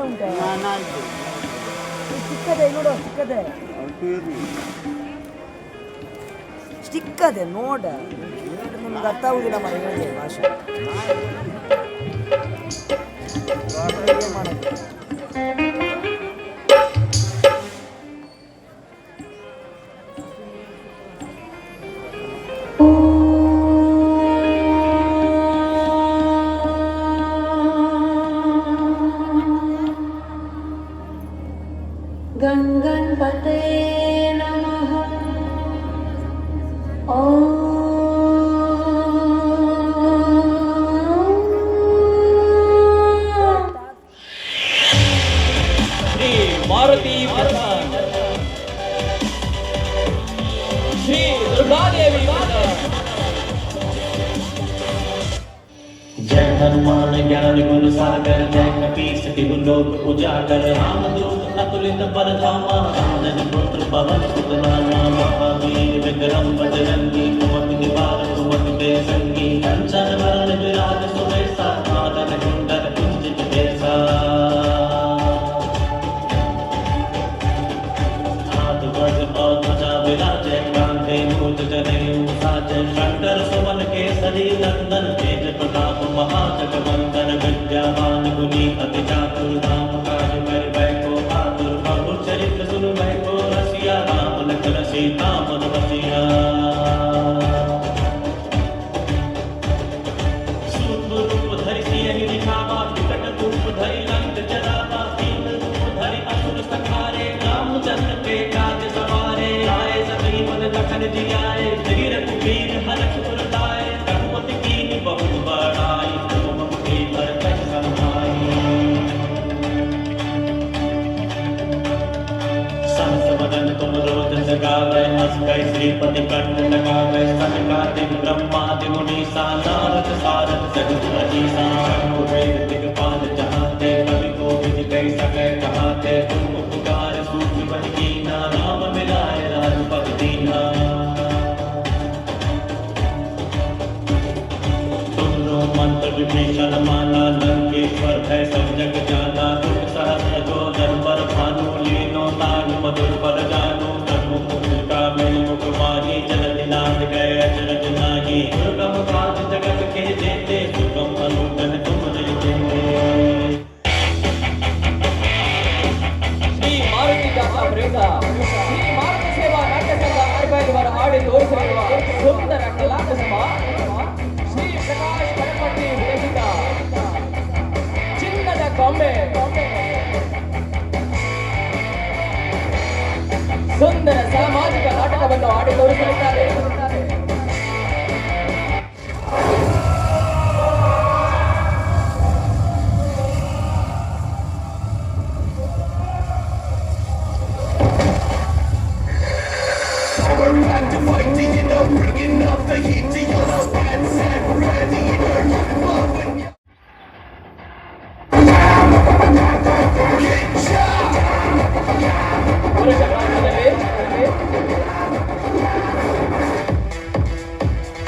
ಉಂಟು ಚಿಕ್ಕದೆ ನೋಡು ಚಿಕ್ಕದೆ ಚಿಕ್ಕದೆ ನೋಡ ನಮ್ಗೆ ಅರ್ಥ ಆಗುದಿಲ್ಲ ಮರ ಹೇಳಿದೆ ಭಾಷೆ ಮಾಡೋದು गणपते नमः ॐ श्री मारुति प्रधान श्री दुर्गादेवी जय हनुमान ज्ञान गुण सागर जय कपीस तिहु लोक उजागर रामदूत अतुलित बल धामा अंजन पुत्र पवन सुत नामा महावीर विक्रम बजरंगी कुमति निवार सुमति के संगी कंचन वरण विराज सुबेसा कानन कुंडल कुंजित केसा हाथ वज्र और ध्वजा विराजे कांधे मूज जनेऊ साजे शंकर सुमन केसरी नंदन तेज प्रताप महाजगवंदन विद्यावान गुणी अति चातुर धाम काज कर चरित्र सुन को रसिया राम लखन सीता मन बसिया सूक्ष्म रूप धरि सियहि दिखावा विकट रूप धरि लंक जरावा दीन रूप धरि असुर संहारे रामचंद्र के काज सवारे आए सभी मन लखन जियाए वीर कुबीर हरख पुर लाए रघुपति कीन्हि बहुत बड़ाई तुम के पर कछ समाई सहस्रवदन तुम रोज जगावे अस्कै श्रीपति कंठ लगावे सनकादिक ब्रह्मादि मुनीसा नारद सारद सहित अजीसा वेद दिक्पाल जहाते कवि कोविद कहि सकै कहाते तुम उपकार सूक्ष्म बन कीना नाम मिलाए रघुपति दीना तुम मंत्र विभीषण माना लंकेश्वर भय सब जग जाना तुम सहस्र जो पर भानु लीनो तान मधुर पर जानो तनु मुद्रिका में मुख माही जलधि नाथ गए अचरज नाही दुर्गम काज जगत के जेते सुगम अनुगन तुम देते श्री मारुति दाता प्रेता श्री मारुति सेवा नाट्य संघ ಅರ್ಬೈದವರ ಆಡಿ ತೋರಿಸಿರುವ ಸುಂದರ ಕಲಾಕಸಮ ಶ್ರೀ ಪ್ರಕಾಶ್ ಕಡಪಟ್ಟಿ ವಿರಚಿತ ಚಿನ್ನದ ಗೊಂಬೆ ಸುಂದರ ಸಾಮಾಜಿಕ ನಾಟಕವನ್ನು ಆಡಿ ತೋರಿಸಲಿದ್ದಾರೆ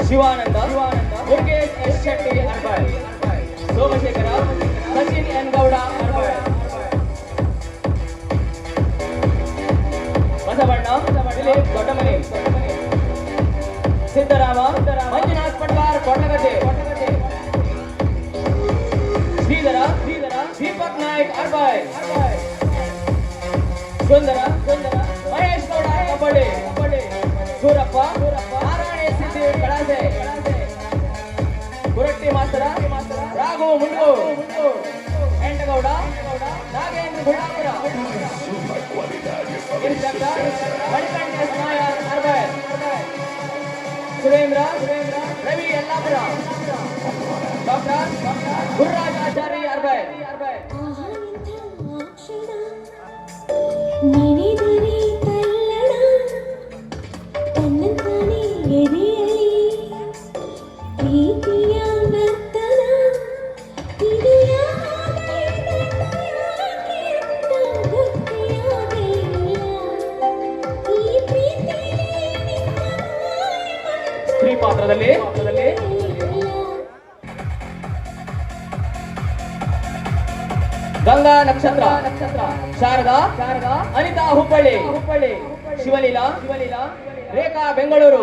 ಶಿವಾನಂದ ಮುರುಗೇಶ್ ಎಸ್ ಶೆಟ್ಟಿ ಅರ್ಬಾಳ್ ಸೋಮಶೇಖರ ಸಚಿನ್ ಎನ್ ಗೌಡ ಅರ್ಬಾಳ್ ಬಸವಣ್ಣ ದಿಲೀಪ್ ದೊಡ್ಡಮನಿ ಸಿದ್ದರಾಮ ಮಂಜುನಾಥ್ ಪಟ್ವಾರ್ ಕೊಟ್ಟಗದ್ದೆ ಶ್ರೀಧರ ದೀಪಕ್ ನಾಯಕ್ ಅರ್ಬಾಳ್ ಸುಂದರ ಮಹೇಶ್ ಗೌಡ ಕಬಡ್ಡಿ ಸೂರಪ್ಪ ನಾರಾಯಣ ಸಿದ್ದಿ ಕಳಾಸೆ ಗುರಟ್ಟಿ ಮಾಸ್ತರ ರಾಘು ಮುಂಡು ಎಂಟಗೌಡ ನಾಗೇಂದ್ರ ಗುಡಾಪುರ ಇನ್ಸ್ಪೆಕ್ಟರ್ ಮಣಿಕಂಠ ನಾಯರ್ ಅರ್ಬಾಳ್ ಸುರೇಂದ್ರ ರವಿ ಯಲ್ಲಾಪುರ ಡಾಕ್ಟರ್ ಗುರುರಾಜ್ ಆಚಾರ್ಯ ಅರ್ಬಾಳ್ ನಿನಿದನಿ ತಲ್ಲಣ ತನ್ನಂತಾನೆ ಎದೆಯಲಿ ಪ್ರೀತಿಯ ನರ್ತನ ಸ್ತ್ರೀ ಪಾತ್ರದಲ್ಲಿ ಗಂಗಾ ನಕ್ಷತ್ರ ಶಾರದಾ ಅನಿತಾ ಹುಬ್ಬಳ್ಳಿ ಶಿವಲೀಲಾ ರೇಖಾ ಬೆಂಗಳೂರು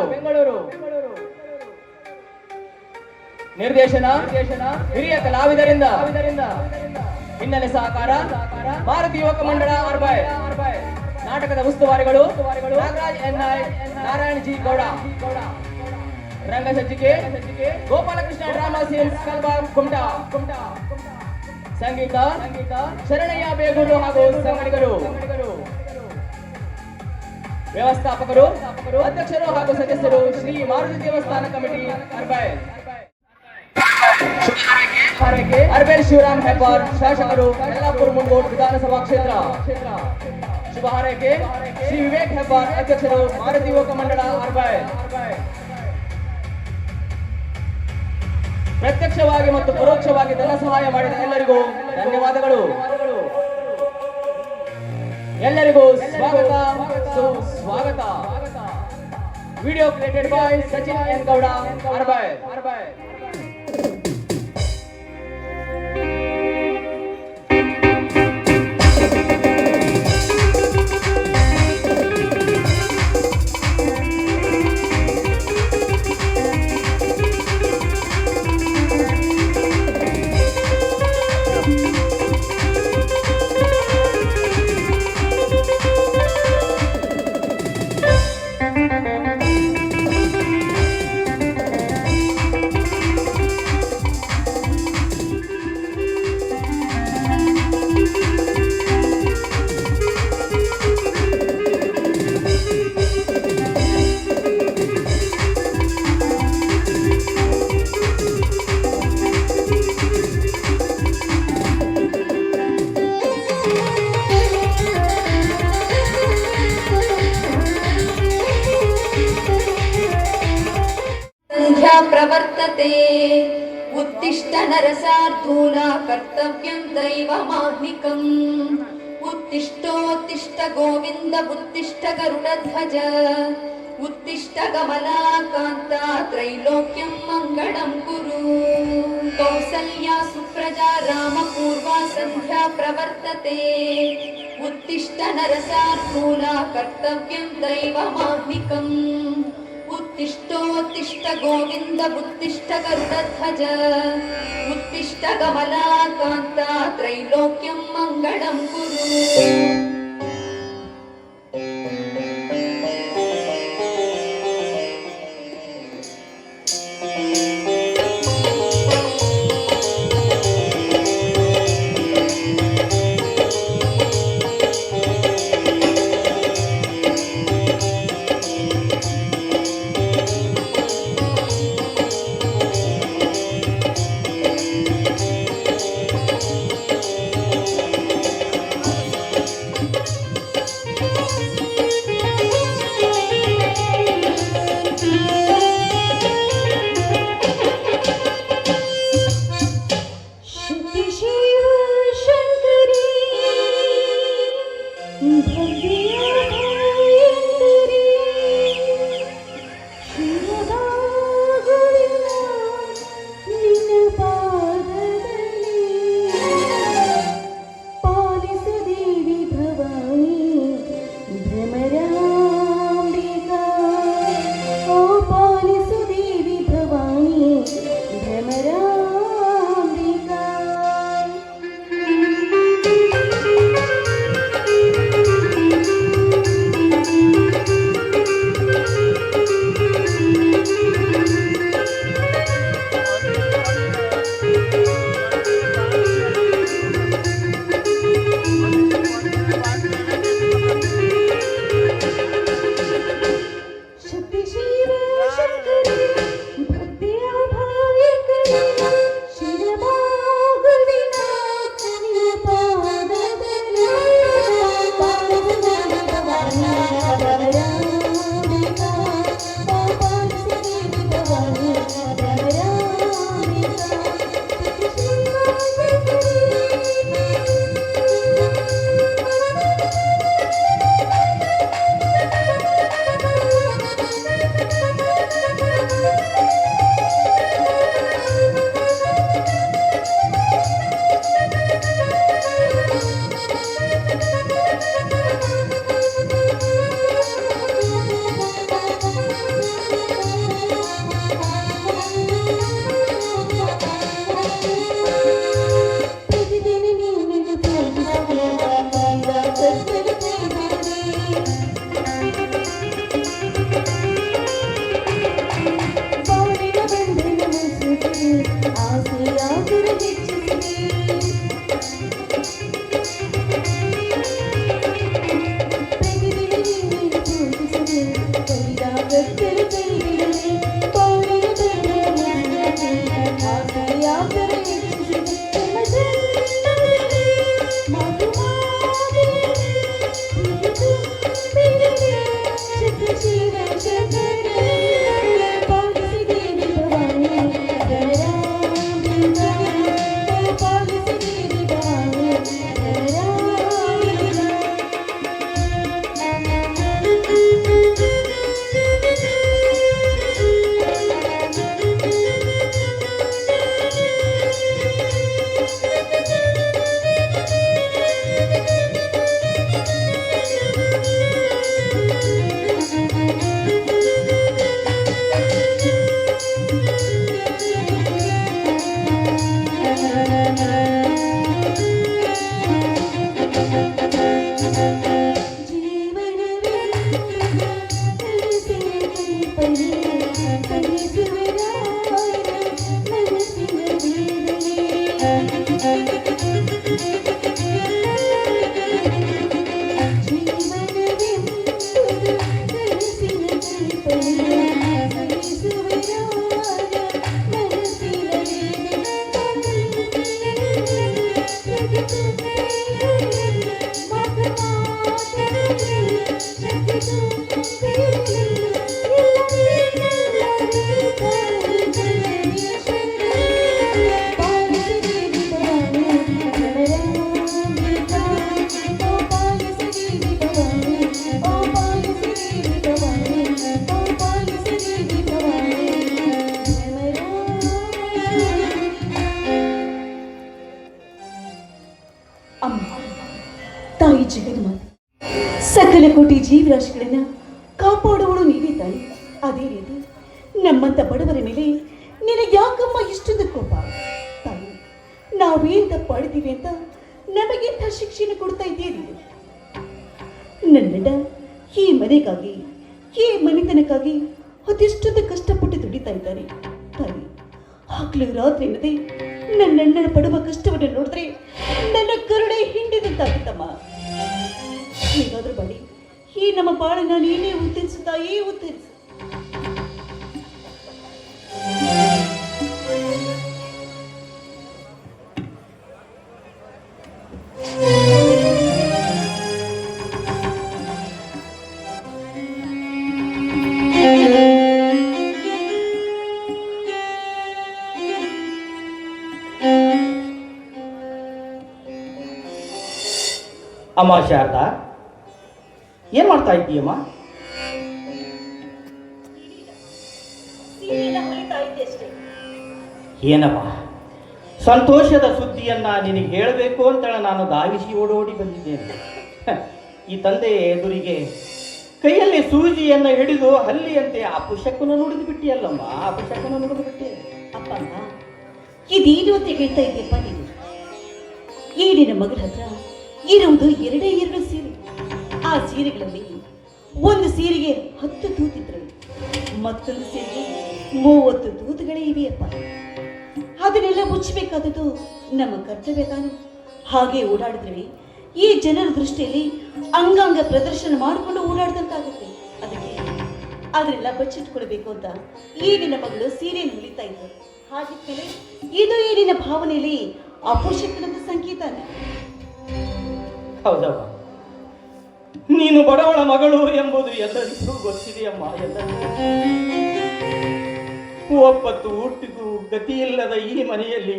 ನಿರ್ದೇಶನ ಹಿರಿಯ ಕಲಾವಿದರಿಂದ ಹಿನ್ನೆಲೆ ಸಹಕಾರ ಭಾರತೀಯ ಯುವಕ ಮಂಡಳ ಆರ್ಬಾಯ್ ನಾಟಕದ ಉಸ್ತುವಾರಿಗಳು ನಾಗರಾಜ್ ಎನ್ಐ ನಾರಾಯಣ್ ಜಿ ಗೌಡ ರಂಗಸಜ್ಜಿಕೆ ಗೋಪಾಲಕೃಷ್ಣ ಡ್ರಾಮಾ ಸೀನ್ಸ್ ಕಲ್ಬಾ ಕುಮಟಾ ಸಂಗೀತ ಶರಣಯ್ಯ ಬೇಗೂರು ಹಾಗೂ ಸಂಗಡಿಗರು ವ್ಯವಸ್ಥಾಪಕರು ಅಧ್ಯಕ್ಷರು ಹಾಗೂ ಸದಸ್ಯರು ಶ್ರೀ ಮಾರುತಿ ದೇವಸ್ಥಾನ ಕಮಿಟಿ ಅರ್ಬಾಯ್ ಅರ್ಬೇಲ್ ಶಿವರಾಮ್ ಹೆಬ್ಬಾರ್ ಶಾಸಕರು ಯಲ್ಲಾಪುರ ಮುಂಗೋಡ್ ವಿಧಾನಸಭಾ ಕ್ಷೇತ್ರ ಶುಭ ಹಾರೈಕೆ ಶ್ರೀ ವಿವೇಕ್ ಹೆಬ್ಬಾರ್ ಅಧ್ಯಕ್ಷರು ಮಾರುತಿ ಯುವಕ ಮಂಡಳ ಅರ್ಬಾಯ್ ಪ್ರತ್ಯಕ್ಷವಾಗಿ ಮತ್ತು ಪರೋಕ್ಷವಾಗಿ ಧನ ಸಹಾಯ ಮಾಡಿದ ಎಲ್ಲರಿಗೂ ಧನ್ಯವಾದಗಳು. ಎಲ್ಲರಿಗೂ ಸ್ವಾಗತ ಸುಸ್ವಾಗತ. Video created by Sachin N Gowda Arbail. प्रवर्तते उत्तिष्ठ नरसार्धूला कर्तव्यं दैवमाह्निकम् उत्तिष्ठोत्तिष्ठ गोविन्द उत्तिष्ठ गरुडध्वज उत्तिष्ठ कमलाकान्ता त्रैलोक्यं मङ्गलं कुरु कौसल्या सुप्रजा रामपूर्वा सन्ध्या प्रवर्तते उत्तिष्ठ नरसार्धूला कर्तव्यं दैवमाह्निकम् उत्तिष्ठोत्तिष्ठ गोविन्द उत्तिष्ठ गरुडध्वज उत्तिष्ठ कमलाकान्ता त्रैलोक्यं मङ्गलं कुरु ಕೋಟಿ ಜೀವರಾಶಿಗಳನ್ನ ಕಾಪಾಡುವಳು ನೀವೇ ತಾನೆ. ಅದೇ ರೀತಿ ನಮ್ಮಂತ ಬಡವರ ಮೇಲೆ ನಿನಗೆ ಯಾಕಮ್ಮ ಇಷ್ಟೊಂದು ಕೋಪ ತಾಯಿ? ನಾವೇನ್ ತಪ್ಪು ಮಾಡಿದ್ದೀವಿ ಅಂತ ನಮಗೆಂಥ ಶಿಕ್ಷೆಯನ್ನು ಕೊಡ್ತಾ ಇದ್ದೀರಿ? ನನ್ನಣ್ಣ ಈ ಮನೆಗಾಗಿ, ಈ ಮನೆತನಕ್ಕಾಗಿ ಅದೆಷ್ಟೊಂದು ಕಷ್ಟಪಟ್ಟು ದುಡಿತಾ ಇದ್ದಾರೆ ತಾಯಿ. ಹಗಲು ರಾತ್ರಿ ಎನ್ನದೆ ನನ್ನಣ್ಣನ ಪಡುವ ಕಷ್ಟವನ್ನು ನೋಡಿದ್ರೆ ನನ್ನ ಕರುಣೆ ಹಿಂಡಿದಂತಾಗುತ್ತಮ್ಮ. ಹೇಗಾದ್ರೂ ಬಡಿ ಈ ನಮ್ಮ ಬಾಳನ್ನ ನೀನೇ ಉತ್ತರಿಸು ತಾಯಿ, ಉತ್ತರಿಸು. ಅಮ್ಮ ಶಾರದಾ, ಏನ್ ಮಾಡ್ತಾ ಇದ್ದೀಯಮ್ಮ? ಏನಮ್ಮ, ಸಂತೋಷದ ಸುದ್ದಿಯನ್ನ ನಿನಗೆ ಹೇಳಬೇಕು ಅಂತೇಳಿ ನಾನು ಧಾವಿಸಿ ಓಡೋಡಿ ಬಂದಿದ್ದೇನೆ. ಈ ತಂದೆಯ ಎದುರಿಗೆ ಕೈಯಲ್ಲಿ ಸೂಜಿಯನ್ನು ಹಿಡಿದು ಹಲ್ಲಿಯಂತೆ ಆ ಪುಷಕನ ನುಡಿದು ಬಿಟ್ಟಿಯಲ್ಲಮ್ಮ, ಆ ಪುಷಕನ ನುಡಿದು ಬಿಟ್ಟಿ. ಅಪ್ಪ, ಇದೇನು ಅಂತ ಹೇಳ್ತಾ ಇದೆಯಪ್ಪ ನೀನು? ಈ ನಿನ್ನ ಮಗಳ ಹತ್ರ ಇರುವುದು ಎರಡೇ ಎರಡು ಸೀರೆ. ಆ ಸೀರೆಗಳಲ್ಲಿ ಒಂದು ಸೀರೆಗೆ 10 ತೂತಿದ್ರು, ಮತ್ತೊಂದು ಸೀರೆಗೆ 30 ತೂತುಗಳೇ ಇವೆಯಪ್ಪ. ಅದನ್ನೆಲ್ಲ ಮುಚ್ಚಬೇಕಾದದ್ದು ನಮ್ಮ ಕರ್ತವ್ಯ ತಾನು. ಹಾಗೆ ಓಡಾಡಿದ್ರೆ ಈ ಜನರ ದೃಷ್ಟಿಯಲ್ಲಿ ಅಂಗಾಂಗ ಪ್ರದರ್ಶನ ಮಾಡಿಕೊಂಡು ಓಡಾಡ್ದಂತಾಗುತ್ತೆ. ಅದಕ್ಕೆ ಅದನ್ನೆಲ್ಲ ಬಚ್ಚಿಟ್ಕೊಳ್ಬೇಕು ಅಂತ ಈ ನಿನ್ನ ಮಗಳು ಸೀರೆಯನ್ನು ಹೊಲಿತಾ ಇದ್ರು. ಹಾಗಿದ್ಮೇಲೆ ಇದು ಈ ನಿನ್ನ ಭಾವನೆಯಲ್ಲಿ ಅಪೋಷಕನದ ಸಂಕೇತನೇ. ಹೌದವ್ವ, ನೀನು ಬಡವಳ ಮಗಳು ಎಂಬುದು ಎಲ್ಲರಿಗೂ ಗೊತ್ತಿದೆಯಮ್ಮ. ಒಪ್ಪತ್ತು ಊಟಿಗೂ ಗತಿಯಿಲ್ಲದ ಈ ಮನೆಯಲ್ಲಿ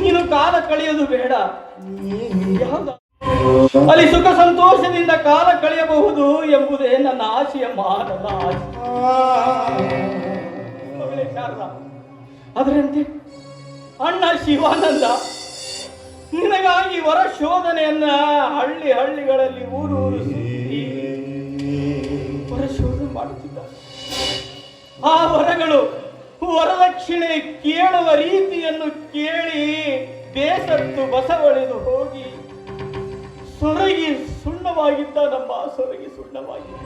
ನೀನು ಕಾಲ ಕಳೆಯೋದು ಬೇಡ. ಅಲ್ಲಿ ಸುಖ ಸಂತೋಷದಿಂದ ಕಾಲ ಕಳೆಯಬಹುದು ಎಂಬುದೇ ನನ್ನ ಆಶೆಯಮ್ಮ, ನನ್ನ ಆಶೆ. ಶಾರದಾ, ಅದರಂತೆ ಅಣ್ಣ ಶಿವಾನಂದ ನಿನಗಾಗಿ ವರ ಶೋಧನೆಯನ್ನ ಹಳ್ಳಿಗಳಲ್ಲಿ ಊರು ಸುತ್ತಿ ವರ ಶೋಧನೆ ಮಾಡುತ್ತಿದ್ದಾರೆ. ಆ ವರಗಳು ವರದಕ್ಷಿಣೆ ಕೇಳುವ ರೀತಿಯನ್ನು ಕೇಳಿ ಬೇಸತ್ತು ಬಸವಳಿದು ಹೋಗಿ ಸೊರಗಿ ಸುಣ್ಣವಾಗಿದ್ದ ನಮ್ಮ ಸೊರಗಿ ಸುಣ್ಣವಾಗಿದ್ದ.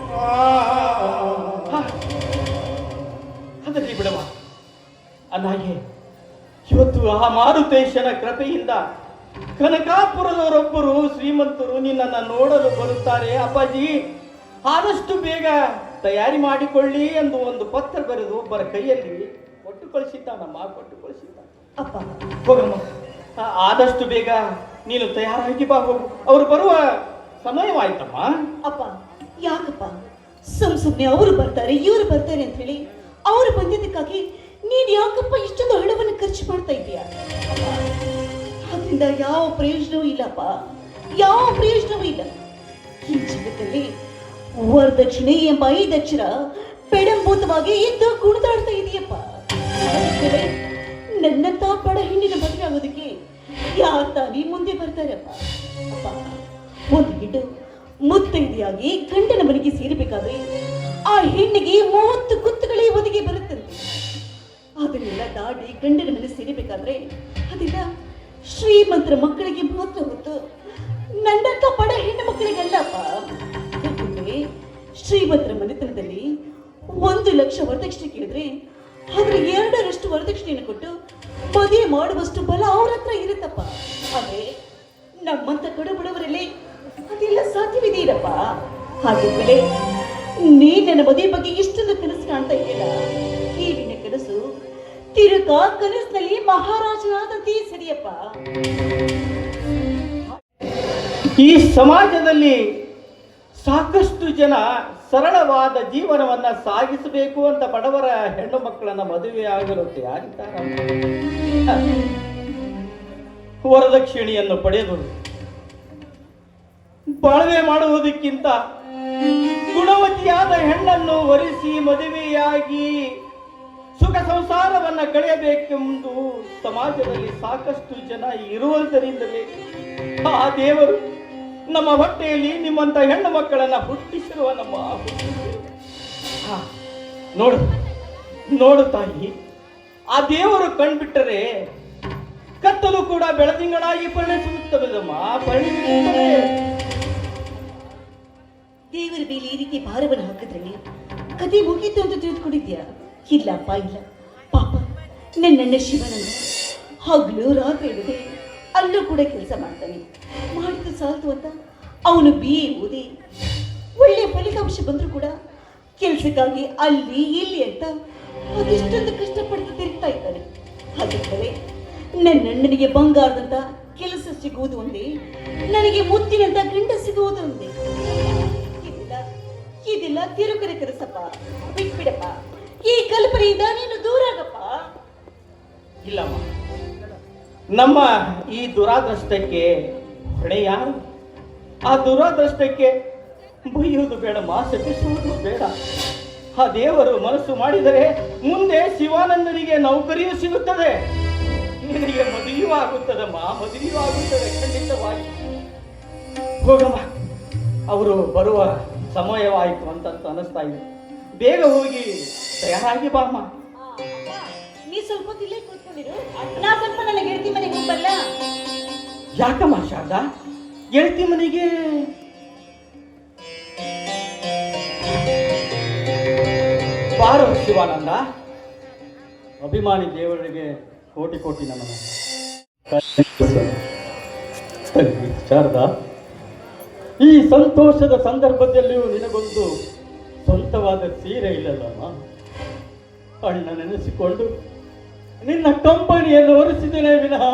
ಅದರಲ್ಲಿ ಬಿಡವ ಅನ್ನಾಗೆ ಇವತ್ತು ಆ ಮಾರುತೇಶನ ಕೃಪೆಯಿಂದ ಕನಕಾಪುರದವರೊಬ್ಬರು ಶ್ರೀಮಂತರು ನಿನ್ನನ್ನು ನೋಡಲು ಬರುತ್ತಾರೆ. ಅಪ್ಪಾಜಿ, ಆದಷ್ಟು ಬೇಗ ತಯಾರಿ ಮಾಡಿಕೊಳ್ಳಿ ಎಂದು ಒಂದು ಪತ್ರ ಬರೆದು ಒಬ್ಬರ ಕೈಯಲ್ಲಿ ಕೊಟ್ಟು ಕಳಿಸಿದ್ದಾನಮ್ಮ, ಕೊಟ್ಟು ಕಳಿಸಿದ್ದ. ಅಪ್ಪ, ಹೋಗಮ್ಮ, ಆದಷ್ಟು ಬೇಗ ನೀನು ತಯಾರಾಗಿ ಬಾ, ಹೋಗು. ಅವರು ಬರುವ ಸಮಯವಾಯ್ತಮ್ಮ. ಅಪ್ಪ, ಯಾಕಪ್ಪ ಸುಮ್ನೆ ಅವರು ಬರ್ತಾರೆ ಇವರು ಬರ್ತಾರೆ ಅಂತ ಹೇಳಿ ಅವರು ಬಂದಿದ್ದಕ್ಕಾಗಿ ನೀನು ಯಾಕಪ್ಪ ಇಷ್ಟೊಂದು ಹಣವನ್ನು ಖರ್ಚು ಮಾಡ್ತಾ ಇದೀಯ? ಅದರಿಂದ ಯಾವ ಪ್ರಯೋಜನವೂ ಇಲ್ಲಪ್ಪ, ಯಾವ ಪ್ರಯೋಜನವೂ ಇಲ್ಲ. ಈ ಜಗತ್ತಲ್ಲಿ ವರದಕ್ಷಿಣೆ ಎಂಬ 5 ಅಕ್ಷರ ಪೆಡಂಭೂತವಾಗಿ ಎದ್ದು ಕುಣಿದಾಡ್ತಾ ಇದೆಯಪ್ಪ. ನನ್ನಂತ ಬಡ ಹೆಣ್ಣಿನ ಮದುವೆ ಆಗೋದಕ್ಕೆ ಯಾರು ತಾನೇ ಮುಂದೆ ಬರ್ತಾರಪ್ಪ? ಅಪ್ಪ, ಒಂದು ಹೆಣ್ಣು ಮುತ್ತೈದೆಯಾಗಿ ಗಂಡನ ಮನೆಗೆ ಸೇರಬೇಕಾದ್ರೆ ಆ ಹೆಣ್ಣಿಗೆ 30 ಗುತ್ತುಗಳೇ ಒದಗಿ ಬರುತ್ತಂತೆ. ಅದನ್ನೆಲ್ಲ ದಾಟಿ ಗಂಡನ ಮನೆ ಸೇರಬೇಕಾದ್ರೆ ಅದೆಲ್ಲ ಶ್ರೀಮಂತರ ಮಕ್ಕಳಿಗೆ ಮಾತ್ರ ಹೊತ್ತು, ನನ್ನಂತ ಬಡ ಹೆಣ್ಣು ಮಕ್ಕಳಿಗಲ್ಲಪ್ಪ. ಯಾಕಂದ್ರೆ ಶ್ರೀಮಂತರ ಮನೆತನದಲ್ಲಿ 1 ಲಕ್ಷ ವರದಕ್ಷಿಣೆ ಕೇಳಿದ್ರೆ ಅದ್ರ 2ರಷ್ಟು ವರದಕ್ಷಿಣೆಯನ್ನು ಕೊಟ್ಟು ಮದುವೆ ಮಾಡುವಷ್ಟು ಬಲ ಅವ್ರ ಹತ್ರ ಇರುತ್ತಪ್ಪ. ಆದ್ರೆ ನಮ್ಮಂತ ಕಡುಬಡವರಲ್ಲಿ ಅದೆಲ್ಲ ಸಾಧ್ಯವಿದೆಯಲ್ಲಪ್ಪ. ಹಾಗಿದ್ಮೇಲೆ ನೀನ್ ನನ್ನ ಮದುವೆ ಬಗ್ಗೆ ಇಷ್ಟೊಂದು ಕನಸು ಕಾಣ್ತಾ ಇದೆಯಲ್ಲ, ಈ ನಿನ್ನ ಕನಸು ತಿರುಗ ಕನಸಿನಲ್ಲಿ ಮಹಾರಾಜನಾದಂತೆ ಸರಿಯಪ್ಪ. ಈ ಸಮಾಜದಲ್ಲಿ ಸಾಕಷ್ಟು ಜನ ಸರಳವಾದ ಜೀವನವನ್ನ ಸಾಗಿಸಬೇಕು ಅಂತ ಬಡವರ ಹೆಣ್ಣು ಮಕ್ಕಳನ್ನ ಮದುವೆ ಆಗಲು ತಯಾರಿದ್ದಾರೆ. ವರದಕ್ಷಿಣೆಯನ್ನು ಪಡೆದು ಬಾಳ್ವೆ ಮಾಡುವುದಕ್ಕಿಂತ ಗುಣವತಿಯಾದ ಹೆಣ್ಣನ್ನು ವರಿಸಿ ಮದುವೆಯಾಗಿ ಸುಖ ಸಂಸಾರವನ್ನ ಕಳೆಯಬೇಕೆಂದು ಸಮಾಜದಲ್ಲಿ ಸಾಕಷ್ಟು ಜನ ಇರುವುದರಿಂದಲೇ ಆ ದೇವರು ನಮ್ಮ ಹೊಟ್ಟೆಯಲ್ಲಿ ನಿಮ್ಮಂತ ಹೆಣ್ಣು ಮಕ್ಕಳನ್ನ ಹುಟ್ಟಿಸಿರುವ ನಮ್ಮ ಹಾ, ನೋಡು ನೋಡು ತಾಯಿ, ಆ ದೇವರು ಕಣ್ಬಿಟ್ಟರೆ ಕತ್ತಲು ಕೂಡ ಬೆಳದಿಂಗಳಾಗಿ ಪರಿಣಿಸುತ್ತದಮ್ಮ, ಪರಿಣಿಸುತ್ತದೆ. ದೇವರ ಮೇಲೆ ಈ ರೀತಿ ಭಾರವನ್ನು ಹಾಕಿದ್ರೆ ಕತೆ ಮುಗೀತು ಅಂತ ತಿಳಿದುಕೊಂಡಿದ್ಯಾ? ಇಲ್ಲಪ್ಪ ಇಲ್ಲ. ಪಾಪ ನನ್ನಣ್ಣ ಶಿವನನ್ನ ಹಗಲು ರಾತ್ರಿ ಇಡದೆ ಅಲ್ಲೂ ಕೂಡ ಕೆಲಸ ಮಾಡ್ತಾನೆ. ಮಾಡಿದ್ದು ಸಾಲ್ತು ಅಂತ ಅವನು BA ಓದಿ ಒಳ್ಳೆ ಫಲಿತಾಂಶ ಬಂದರೂ ಕೂಡ ಕೆಲಸಕ್ಕಾಗಿ ಅಲ್ಲಿ ಇಲ್ಲಿ ಅಂತ ಅದೆಷ್ಟೊಂದು ಕಷ್ಟಪಟ್ಟು ತಿರುಗ್ತಾ ಇದ್ದಾನೆ. ಹಾಗಿದ್ದರೆ ನನ್ನಣ್ಣನಿಗೆ ಬಂಗಾರದಂತ ಕೆಲಸ ಸಿಗುವುದು ಒಂದೇ, ನನಗೆ ಮುತ್ತಿನಂತ ಗಂಡ ಸಿಗುವುದು ಒಂದೇ. ಇದೆಲ್ಲ ತಿರುಕರೆ ಕರೆಸಪ್ಪ, ಬಿಟ್ಬಿಡಪ್ಪ. ಈ ಕಲ್ಪನೆಯಿಂದ ನೀನು ದೂರ ಆಗಪ್ಪ. ಇಲ್ಲಮ್ಮ, ನಮ್ಮ ಈ ದುರಾದೃಷ್ಟಕ್ಕೆ ಹೊಣೆ ಯಾರು? ಆ ದುರಾದೃಷ್ಟಕ್ಕೆ ಬೈಯುವುದು ಬೇಡಮ್ಮ, ಶಪಿಸುವುದು ಬೇಡ. ಆ ದೇವರು ಮನಸ್ಸು ಮಾಡಿದರೆ ಮುಂದೆ ಶಿವಾನಂದನಿಗೆ ನೌಕರಿಯೂ ಸಿಗುತ್ತದೆ, ನಿನಗೆ ಮದುವೆಯೂ ಆಗುತ್ತದಮ್ಮ, ಮದುವೆಯೂ ಆಗುತ್ತದೆ ಖಂಡಿತವಾಗಿ. ಹೋಗಮ್ಮ, ಅವರು ಬರುವ ಸಮಯವಾಯಿತು ಅಂತ ಅನಿಸ್ತಾ ಇದೆ. ಬೇಗ ಹೋಗಿ ತಯಾರಾಗಿ ಬಾಮ್ಮ. ನೀ ಸ್ವಲ್ಪ ಹೊತ್ತು ಇಲ್ಲೇ ಕೂತ್ಕೊಂಡಿರು, ನಾ ಸ್ವಲ್ಪ ನನ್ನ ಗೆಳತಿ ಮನೆಗೆ ಹೋಗಲ್ಲ. ಯಾಕಮ್ಮ ಶಾರದಾ, ಗೆಳತಿ ಮನೆಗೆ? ಬಾರೋ ಶಿವಾನಂದ. ಅಭಿಮಾನಿ ದೇವರಿಗೆ ಕೋಟಿ ಕೋಟಿ ನಮನ. ತಂಗಿ ಶಾರದಾ, ಈ ಸಂತೋಷದ ಸಂದರ್ಭದಲ್ಲಿಯೂ ನಿನಗೊಂದು ಸ್ವಂತವಾದ ಸೀರೆ ಇಲ್ಲಲ್ಲಮ್ಮ. ಅಣ್ಣ ನೆನೆಸಿಕೊಂಡು ನಿನ್ನ ಕಂಪನಿಯನ್ನು ಒರೆಸಿದ್ದೇನೆ ವಿನಃ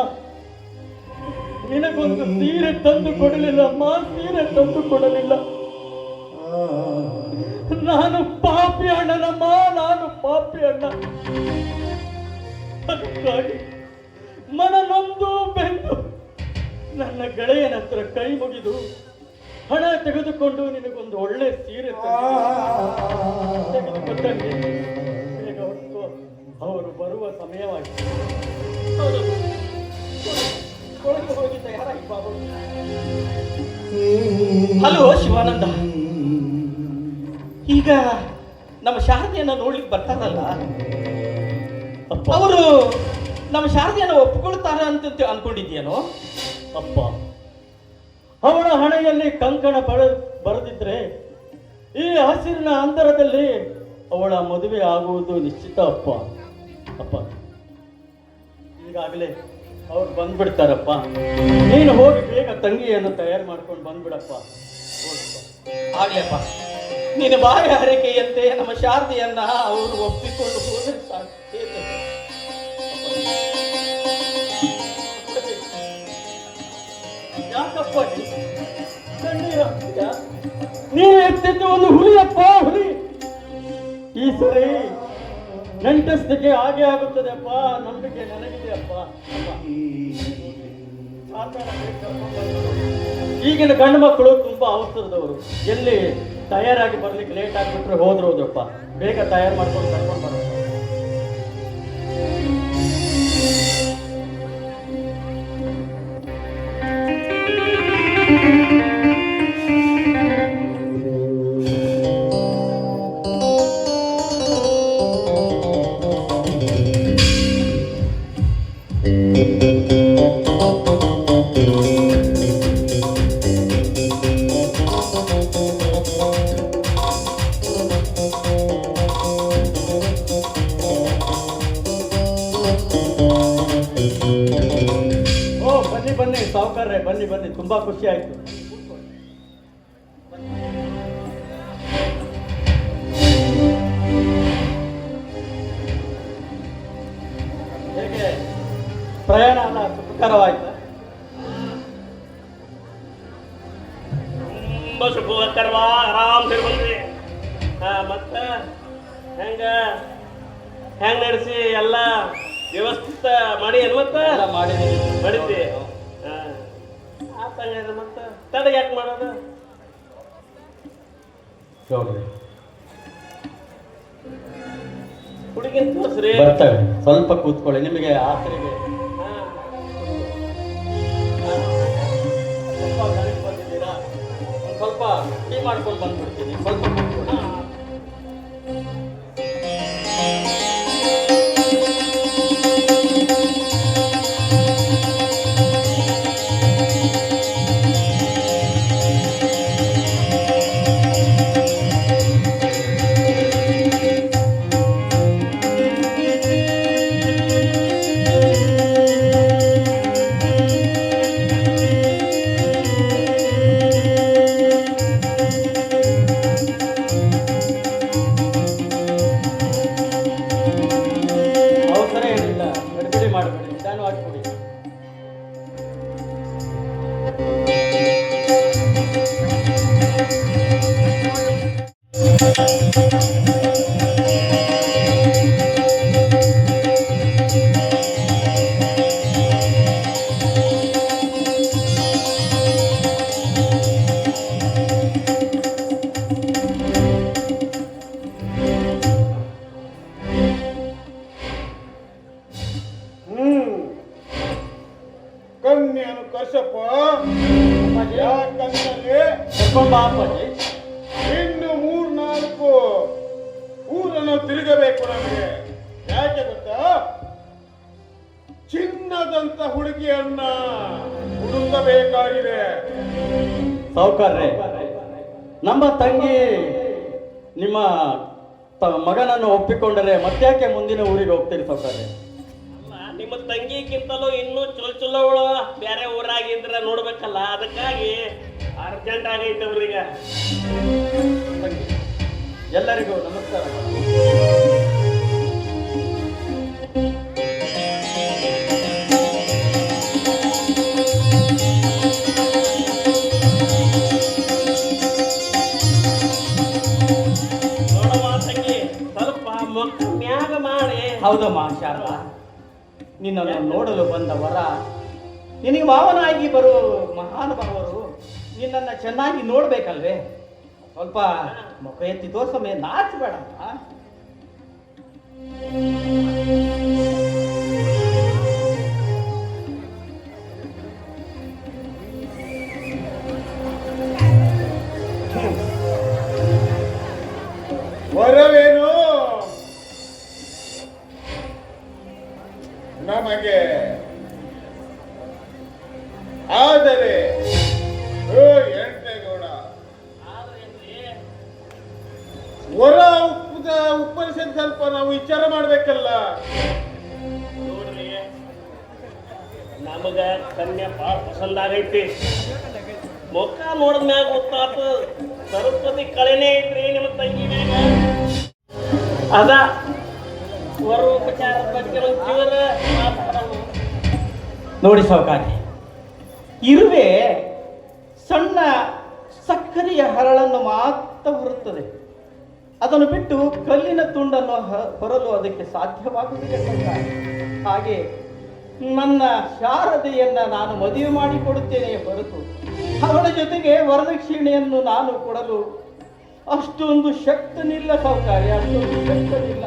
ನಿನಗೊಂದು ಸೀರೆ ತಂದು ಕೊಡಲಿಲ್ಲಮ್ಮ, ಸೀರೆ ತಂದು ಕೊಡಲಿಲ್ಲ. ನಾನು ಪಾಪಿ ಅಣ್ಣನಮ್ಮ, ನಾನು ಪಾಪಿ ಅಣ್ಣ. ಅದಕ್ಕಾಗಿ ಮನನೊಂದು ಬೆಂದು ನನ್ನ ಗೆಳೆಯನ ಹತ್ರ ಕೈ ಮುಗಿದು ಹಣ ತೆಗೆದುಕೊಂಡು ನಿನಗೊಂದು ಒಳ್ಳೆ ಸೀರೆ ತೆಗೆದುಕೊಟ್ಟಂಗೆ ಬೇಗ ಹೊರಟು, ಅವರು ಬರುವ ಸಮಯವಾಗಿದೆ. ಹೋಗಿ ತಯಾರಾಗಿ ಬಾಬು. ಹಲೋ ಶಿವಾನಂದ, ಈಗ ನಮ್ಮ ಶಾರದೆಯನ್ನ ನೋಡ್ಲಿಕ್ಕೆ ಬರ್ತಾರಲ್ಲ, ಅವರು ನಮ್ಮ ಶಾರದೆಯನ್ನ ಒಪ್ಪಿಕೊಳ್ತಾರ ಅಂತ ಅನ್ಕೊಂಡಿದ್ಯೇನೋ? ಅಪ್ಪ, ಅವಳ ಹಣೆಯಲ್ಲಿ ಕಂಕಣ ಬರೆದಿದ್ರೆ ಈ ಹಸಿರಿನ ಅಂತರದಲ್ಲಿ ಅವಳ ಮದುವೆ ಆಗುವುದು ನಿಶ್ಚಿತ ಅಪ್ಪ. ಅಪ್ಪ, ಈಗಾಗಲೇ ಅವ್ರು ಬಂದ್ಬಿಡ್ತಾರಪ್ಪ. ನೀನು ಹೋಗಿ ಬೇಗ ತಂಗಿಯನ್ನು ತಯಾರು ಮಾಡ್ಕೊಂಡು ಬಂದ್ಬಿಡಪ್ಪ. ಆಗ್ಲಪ್ಪ, ನಿನ್ನ ಬಾಯಿ ಹರಕೆಯಂತೆ ನಮ್ಮ ಶಾರದೆಯನ್ನ ಅವರು ಒಪ್ಪಿಕೊಂಡು ಹೋದ್ರೆ ಸಾಕು. ಯಾಕಪ್ಪ ನೀನು ಎತ್ತಿದ್ದು ಒಂದು ಹುಲಿಯಪ್ಪ, ಹುಲಿ. ಈ ಸರಿ ನೆಂಟಸ್ತಿಗೆ ಹಾಗೆ ಆಗುತ್ತದೆ ಅಪ್ಪ, ನಂಬಿಕೆ ನನಗಿದೆ ಅಪ್ಪ. ಈಗಿನ ಗಂಡು ಮಕ್ಕಳು ತುಂಬಾ ಅವಸರದವರು, ಎಲ್ಲಿ ತಯಾರಾಗಿ ಬರ್ಲಿಕ್ಕೆ ಲೇಟ್ ಆಗಿಬಿಟ್ರೆ ಹೋದ್ರಪ್ಪ. ಬೇಗ ತಯಾರು ಮಾಡ್ಕೊಂಡು ಕರ್ಕೊಂಡು ಬರೋದು. ಬನ್ನಿ ಸಾವುಕಾರ್ರೆ, ಬನ್ನಿ ಬನ್ನಿ, ತುಂಬಾ ಖುಷಿ ಆಯ್ತು. ಹೇಗೆ ಪ್ರಯಾಣ ಅಲ್ಲ ಸುಖಕರವಾಯ್ತು? ತುಂಬಾ ಸುಖಕರವ, ಆರಾಮ್ ಬಂದ್ರಿ. ಮತ್ತ ಹೆಂಗ ನಡೆಸಿ ಎಲ್ಲ ವ್ಯವಸ್ಥಿತ ಮಾಡಿ ಮತ್ತ ಮಾಡಿದ್ದಿ? ಮತ್ತ ತಡ ಯಾಕೆ ಮಾಡೋದು? ಹುಡುಗಿನ ತೋರಿಸ್ರಿ. ಬರ್ತಾಳೆ, ಸ್ವಲ್ಪ ಕೂತ್ಕೊಳ್ಳಿ, ನಿಮಗೆ ಆಸರೆಗೆ. ಬಂದಿದ್ದೀರಾ? ಮಾಡ್ಕೊಂಡು ಬಂದ್ಬಿಡ್ತೀನಿ. ಸ್ವಲ್ಪ ಕೂತ್ಕೊಳ್ಳಿ. ಅವಸರ ಏನಿಲ್ಲ, ಗಡಿಬಿಡಿ ಮಾಡಬೇಡಿ, ನಿಧಾನವಾಗಿ ಕೊಡಿ. ಕನ್ಯನು ಕರ್ಸಪ್ಪ. ಯಾಕಂದ್ರೆ ಕರ್ಕೊಂಡ್ ಬಾ ಅಪ್ಪಾಜಿ. ಇನ್ನು 3-4 ಊರನ್ನು ತಿರುಗಬೇಕು ನಮಗೆ. ಯಾಕೆ ಗೊತ್ತಾ? ಚಿನ್ನದಂತ ಹುಡುಗಿಯನ್ನ ಹುಡುಕಬೇಕಾಗಿದೆ. ಸಾವುಕಾರ್ರೆ, ನಮ್ಮ ತಂಗಿ ನಿಮ್ಮ ಮಗನನ್ನು ಒಪ್ಪಿಕೊಂಡರೆ ಮತ್ತ್ಯಾಕೆ ಮುಂದಿನ ಊರಿಗೆ ಹೋಗ್ತೀರಿ ಸಾವುಕಾರ್ರೆ? ನಿಮ್ಮ ತಂಗಿಗಿಂತಲೂ ಇನ್ನೂ ಚೊಲೋ ಬೇರೆ ಊರಾಗಿದ್ರೆ ನೋಡ್ಬೇಕಲ್ಲ, ಅದಕ್ಕಾಗಿ ಅರ್ಜೆಂಟ್ ಆಗೈತೆ ಅವ್ರಿಗೆ. ಎಲ್ಲರಿಗೂ ನಮಸ್ಕಾರ. ನೋಡಮ್ಮ ತಂಗಿ, ಸ್ವಲ್ಪ ಮಕ್ಕಳ ಮ್ಯಾಗ ಮಾಡಿ. ಹೌದಮ್ಮ ಶಾರದಾ, ನಿನ್ನನ್ನು ನೋಡಲು ಬಂದ ವರ, ನಿನಗೆ ಮಾವನಾಗಿ ಬರುವ ಮಹಾನುಭಾವರು ನಿನ್ನನ್ನು ಚೆನ್ನಾಗಿ ನೋಡ್ಬೇಕಲ್ವೇ? ಸ್ವಲ್ಪ ಮುಖ ಎತ್ತಿ ತೋರ್ಸಮೆ, ನಾಚಬೇಡಮ್ಮ. ವರವೇನು ನಮಗೆ, ಆದರೆ ಎಂಟೇಗೌಡ ವರ ಉಪ್ಪರಿಸಿದ ಸ್ವಲ್ಪ ನಾವು ವಿಚಾರ ಮಾಡ್ಬೇಕಲ್ಲ. ನೋಡ್ರಿ, ನಮಗ ಕನ್ಯಾ ಭಾಳ ಪಸಂದ್ ಆಗೈತಿ. ಮುಖ ನೋಡಿದ್ಮ್ಯಾಗ ಗೊತ್ತಾತ ಸರಸ್ವತಿ ಕಳೆನೇ ಐತ್ರಿ ನಿಮ್ಮ ತಂಗಿ ಮ್ಯಾಗ. ಅದ ವರೋಪಚಾರದ ಬಗ್ಗೆ ಒಂಚೂರ ಮಾತಾಡೋದು. ನೋಡಿ ಸಾವುಕಾರಿ, ಇರುವೆ ಸಣ್ಣ ಸಕ್ಕರೆಯ ಹರಳನ್ನು ಮಾತ್ರ ಹೊರುತ್ತದೆ. ಅದನ್ನು ಬಿಟ್ಟು ಕಲ್ಲಿನ ತುಂಡನ್ನು ಹೊರಲು ಅದಕ್ಕೆ ಸಾಧ್ಯವಾಗುವುದಿಲ್ಲ ಸಾವುಕಾರಿ. ಹಾಗೆ ನನ್ನ ಶಾರದೆಯನ್ನ ನಾನು ಮದುವೆ ಮಾಡಿಕೊಡುತ್ತೇನೆ ಹೊರತು ಅವಳ ಜೊತೆಗೆ ವರದಕ್ಷಿಣೆಯನ್ನು ನಾನು ಕೊಡಲು ಅಷ್ಟೊಂದು ಶಕ್ತನಿಲ್ಲ ಸಾವುಕಾರಿ, ಅಷ್ಟೊಂದು ಶಕ್ತನಿಲ್ಲ.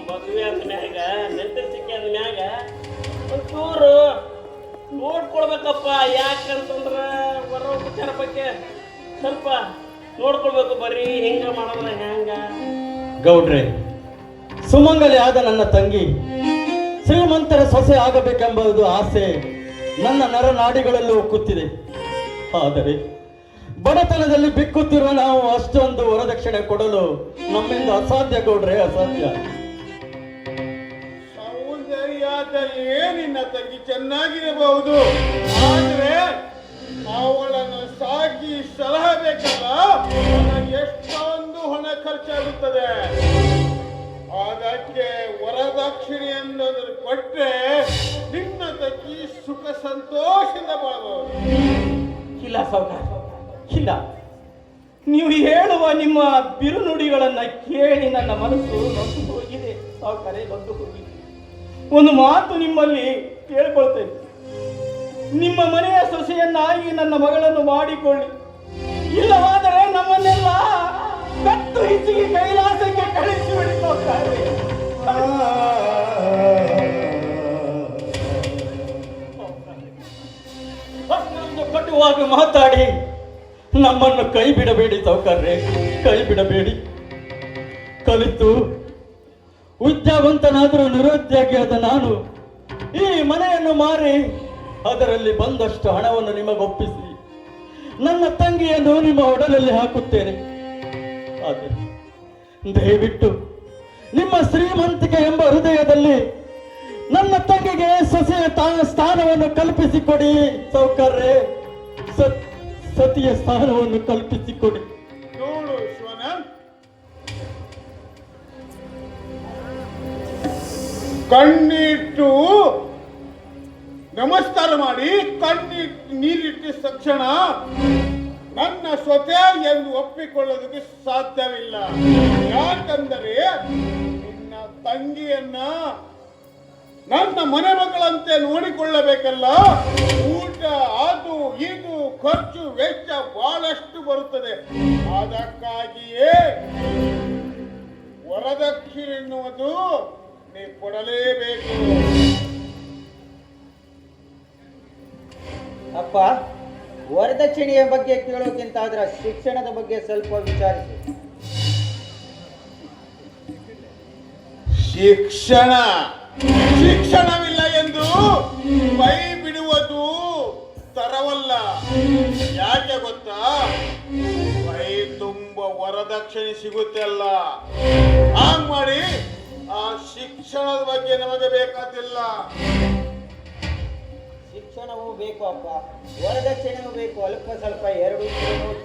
ಮದುವೆ ಅಂದ್ಮ್ಯಾಗ ನೆಂಟರಿಕೆ ಅಂದ್ಮ್ಯಾಗ ಒಂಚೂರು ನೋಡ್ಕೊಳ್ಬೇಕಪ್ಪ. ಯಾಕಂತಂದ್ರ ವರೋಪಚಾರ ಬಗ್ಗೆ ಸ್ವಲ್ಪ ನೋಡ್ಕೊಳ್ಬೇಕು. ಬರೀ ಹಿಂಗ ಮಾಡಿದ್ರೆ ಹೆಂಗ? ಗೌಡ್ರೆ, ಸುಮಂಗಲಿ ಆದ ನನ್ನ ತಂಗಿ ಶ್ರೀಮಂತರ ಸೊಸೆ ಆಗಬೇಕೆಂಬುದು ಆಸೆ ನನ್ನ ನರನಾಡಿಗಳಲ್ಲೂ ಕೂತಿದೆ. ಆದರೆ ಬಡತನದಲ್ಲಿ ಬಿಕ್ಕುತ್ತಿರುವ ನಾವು ಅಷ್ಟೊಂದು ವರದಕ್ಷಿಣೆ ಕೊಡಲು ನಮ್ಮಿಂದ ಅಸಾಧ್ಯ ಗೌಡ್ರೆ, ಅಸಾಧ್ಯ. ಸೌಂದರ್ಯದಲ್ಲಿ ನಿನ್ನ ತಂಗಿ ಚೆನ್ನಾಗಿರಬಹುದು, ಆದ್ರೆ ಅವಳನ್ನು ಸಾಕಿ ಸಲಹಬೇಕಲ್ಲ, ಎಷ್ಟೊಂದು ಹಣ ಖರ್ಚಾಗುತ್ತದೆ. ಅದಕ್ಕೆ ವರದಕ್ಷಿಣೆಯನ್ನು ಕೊಟ್ಟರೆ ನಿನ್ನ ತಂಗಿ ಸುಖ ಸಂತೋಷದಿಂದ ಬಾಳಬಹುದು. ಇಲ್ಲ ಸಾವುಕಾರ, ಇಲ್ಲ. ನೀವು ಹೇಳುವ ನಿಮ್ಮ ಬಿರುನುಡಿಗಳನ್ನ ಕೇಳಿ ನನ್ನ ಮನಸ್ಸು ನೊಂದು ಹೋಗಿದೆ ಸಾವುಕಾರೆ, ನೊಂದು ಹೋಗಿದೆ. ಒಂದು ಮಾತು ನಿಮ್ಮಲ್ಲಿ ಕೇಳ್ಕೊಳ್ತೇನೆ, ನಿಮ್ಮ ಮನೆಯ ಸೊಸೆಯನ್ನಾಗಿ ನನ್ನ ಮಗಳನ್ನು ಮಾಡಿಕೊಳ್ಳಿ. ಇಲ್ಲವಾದರೆ ನಮ್ಮನ್ನೆಲ್ಲ ಕತ್ತು ಹಿಚ್ಚಿಗೆ ಕೈಲಾಸಕ್ಕೆ ಕಳಿಸಿಬಿಡಿ ಸಾವುಕಾರೆ. ಅಷ್ಟೊಂದು ಕಟುವಾಗಿ ಮಾತಾಡಿ ನಮ್ಮನ್ನು ಕೈ ಬಿಡಬೇಡಿ ಸಾವುಕಾರ್ರೆ, ಕೈ ಬಿಡಬೇಡಿ. ಕಲಿತು ವಿದ್ಯಾವಂತನಾದರೂ ನಿರುದ್ಯೋಗಿಯಾದ ನಾನು ಈ ಮನೆಯನ್ನು ಮಾರಿ ಅದರಲ್ಲಿ ಬಂದಷ್ಟು ಹಣವನ್ನು ನಿಮಗೊಪ್ಪಿಸಿ ನನ್ನ ತಂಗಿಯನ್ನು ನಿಮ್ಮ ಒಡಲಲ್ಲಿ ಹಾಕುತ್ತೇನೆ. ಆದರೆ ದಯವಿಟ್ಟು ನಿಮ್ಮ ಶ್ರೀಮಂತಿಕೆ ಎಂಬ ಹೃದಯದಲ್ಲಿ ನನ್ನ ತಂಗಿಗೆ ಸೊಸೆಯ ಸ್ಥಾನವನ್ನು ಕಲ್ಪಿಸಿಕೊಡಿ ಸಾವುಕಾರ್ರೆ, ಸತಿಯ ಸ್ಥಾನವನ್ನು ಕಲ್ಪಿಸಿಕೊಡಿ. ನೋಡು ಶಿವನ, ಕಣ್ಣಿಟ್ಟು ನಮಸ್ಕಾರ ಮಾಡಿ ನೀರಿಟ್ಟಿದ ತಕ್ಷಣ ನನ್ನ ಸ್ವತೆ ಎಂದು ಒಪ್ಪಿಕೊಳ್ಳೋದಕ್ಕೆ ಸಾಧ್ಯವಿಲ್ಲ. ಯಾಕಂದರೆ ನಿನ್ನ ತಂಗಿಯನ್ನ ನನ್ನ ಮನೆ ಮಕ್ಕಳಂತೆ ನೋಡಿಕೊಳ್ಳಬೇಕಲ್ಲ. ಊಟ, ಅದು ಇದು ಖರ್ಚು ವೆಚ್ಚ ಬಹಳಷ್ಟು ಬರುತ್ತದೆ. ಅದಕ್ಕಾಗಿಯೇ ವರದಕ್ಷಿಣೆ ಎನ್ನುವುದು ನೀ ಕೊಡಲೇಬೇಕು. ಅಪ್ಪ, ವರದಕ್ಷಿಣೆಯ ಬಗ್ಗೆ ಕೇಳೋಕ್ಕಿಂತ ಅದರ ಶಿಕ್ಷಣದ ಬಗ್ಗೆ ಸ್ವಲ್ಪ ವಿಚಾರಿಸಿ. ಶಿಕ್ಷಣವಿಲ್ಲ ಎಂದು ಕೈ ಬಿಡುವುದು ತರವಲ್ಲ. ಯಾಕೆ ಗೊತ್ತಾ? ಕೈ ತುಂಬ ವರದಕ್ಷಿಣೆ ಸಿಗುತ್ತೆ ಅಲ್ಲ. ಹಾಗ್ ಮಾಡಿ ಆ ಶಿಕ್ಷಣದ ಬಗ್ಗೆ ನಮಗೆ ಬೇಕಾದಿಲ್ಲ. ಶಿಕ್ಷಣವೂ ಬೇಕು ಅಪ್ಪ, ವರದಕ್ಷಿಣೆಯೂ ಬೇಕು. ಅಲ್ಪ ಸ್ವಲ್ಪ ಎರಡು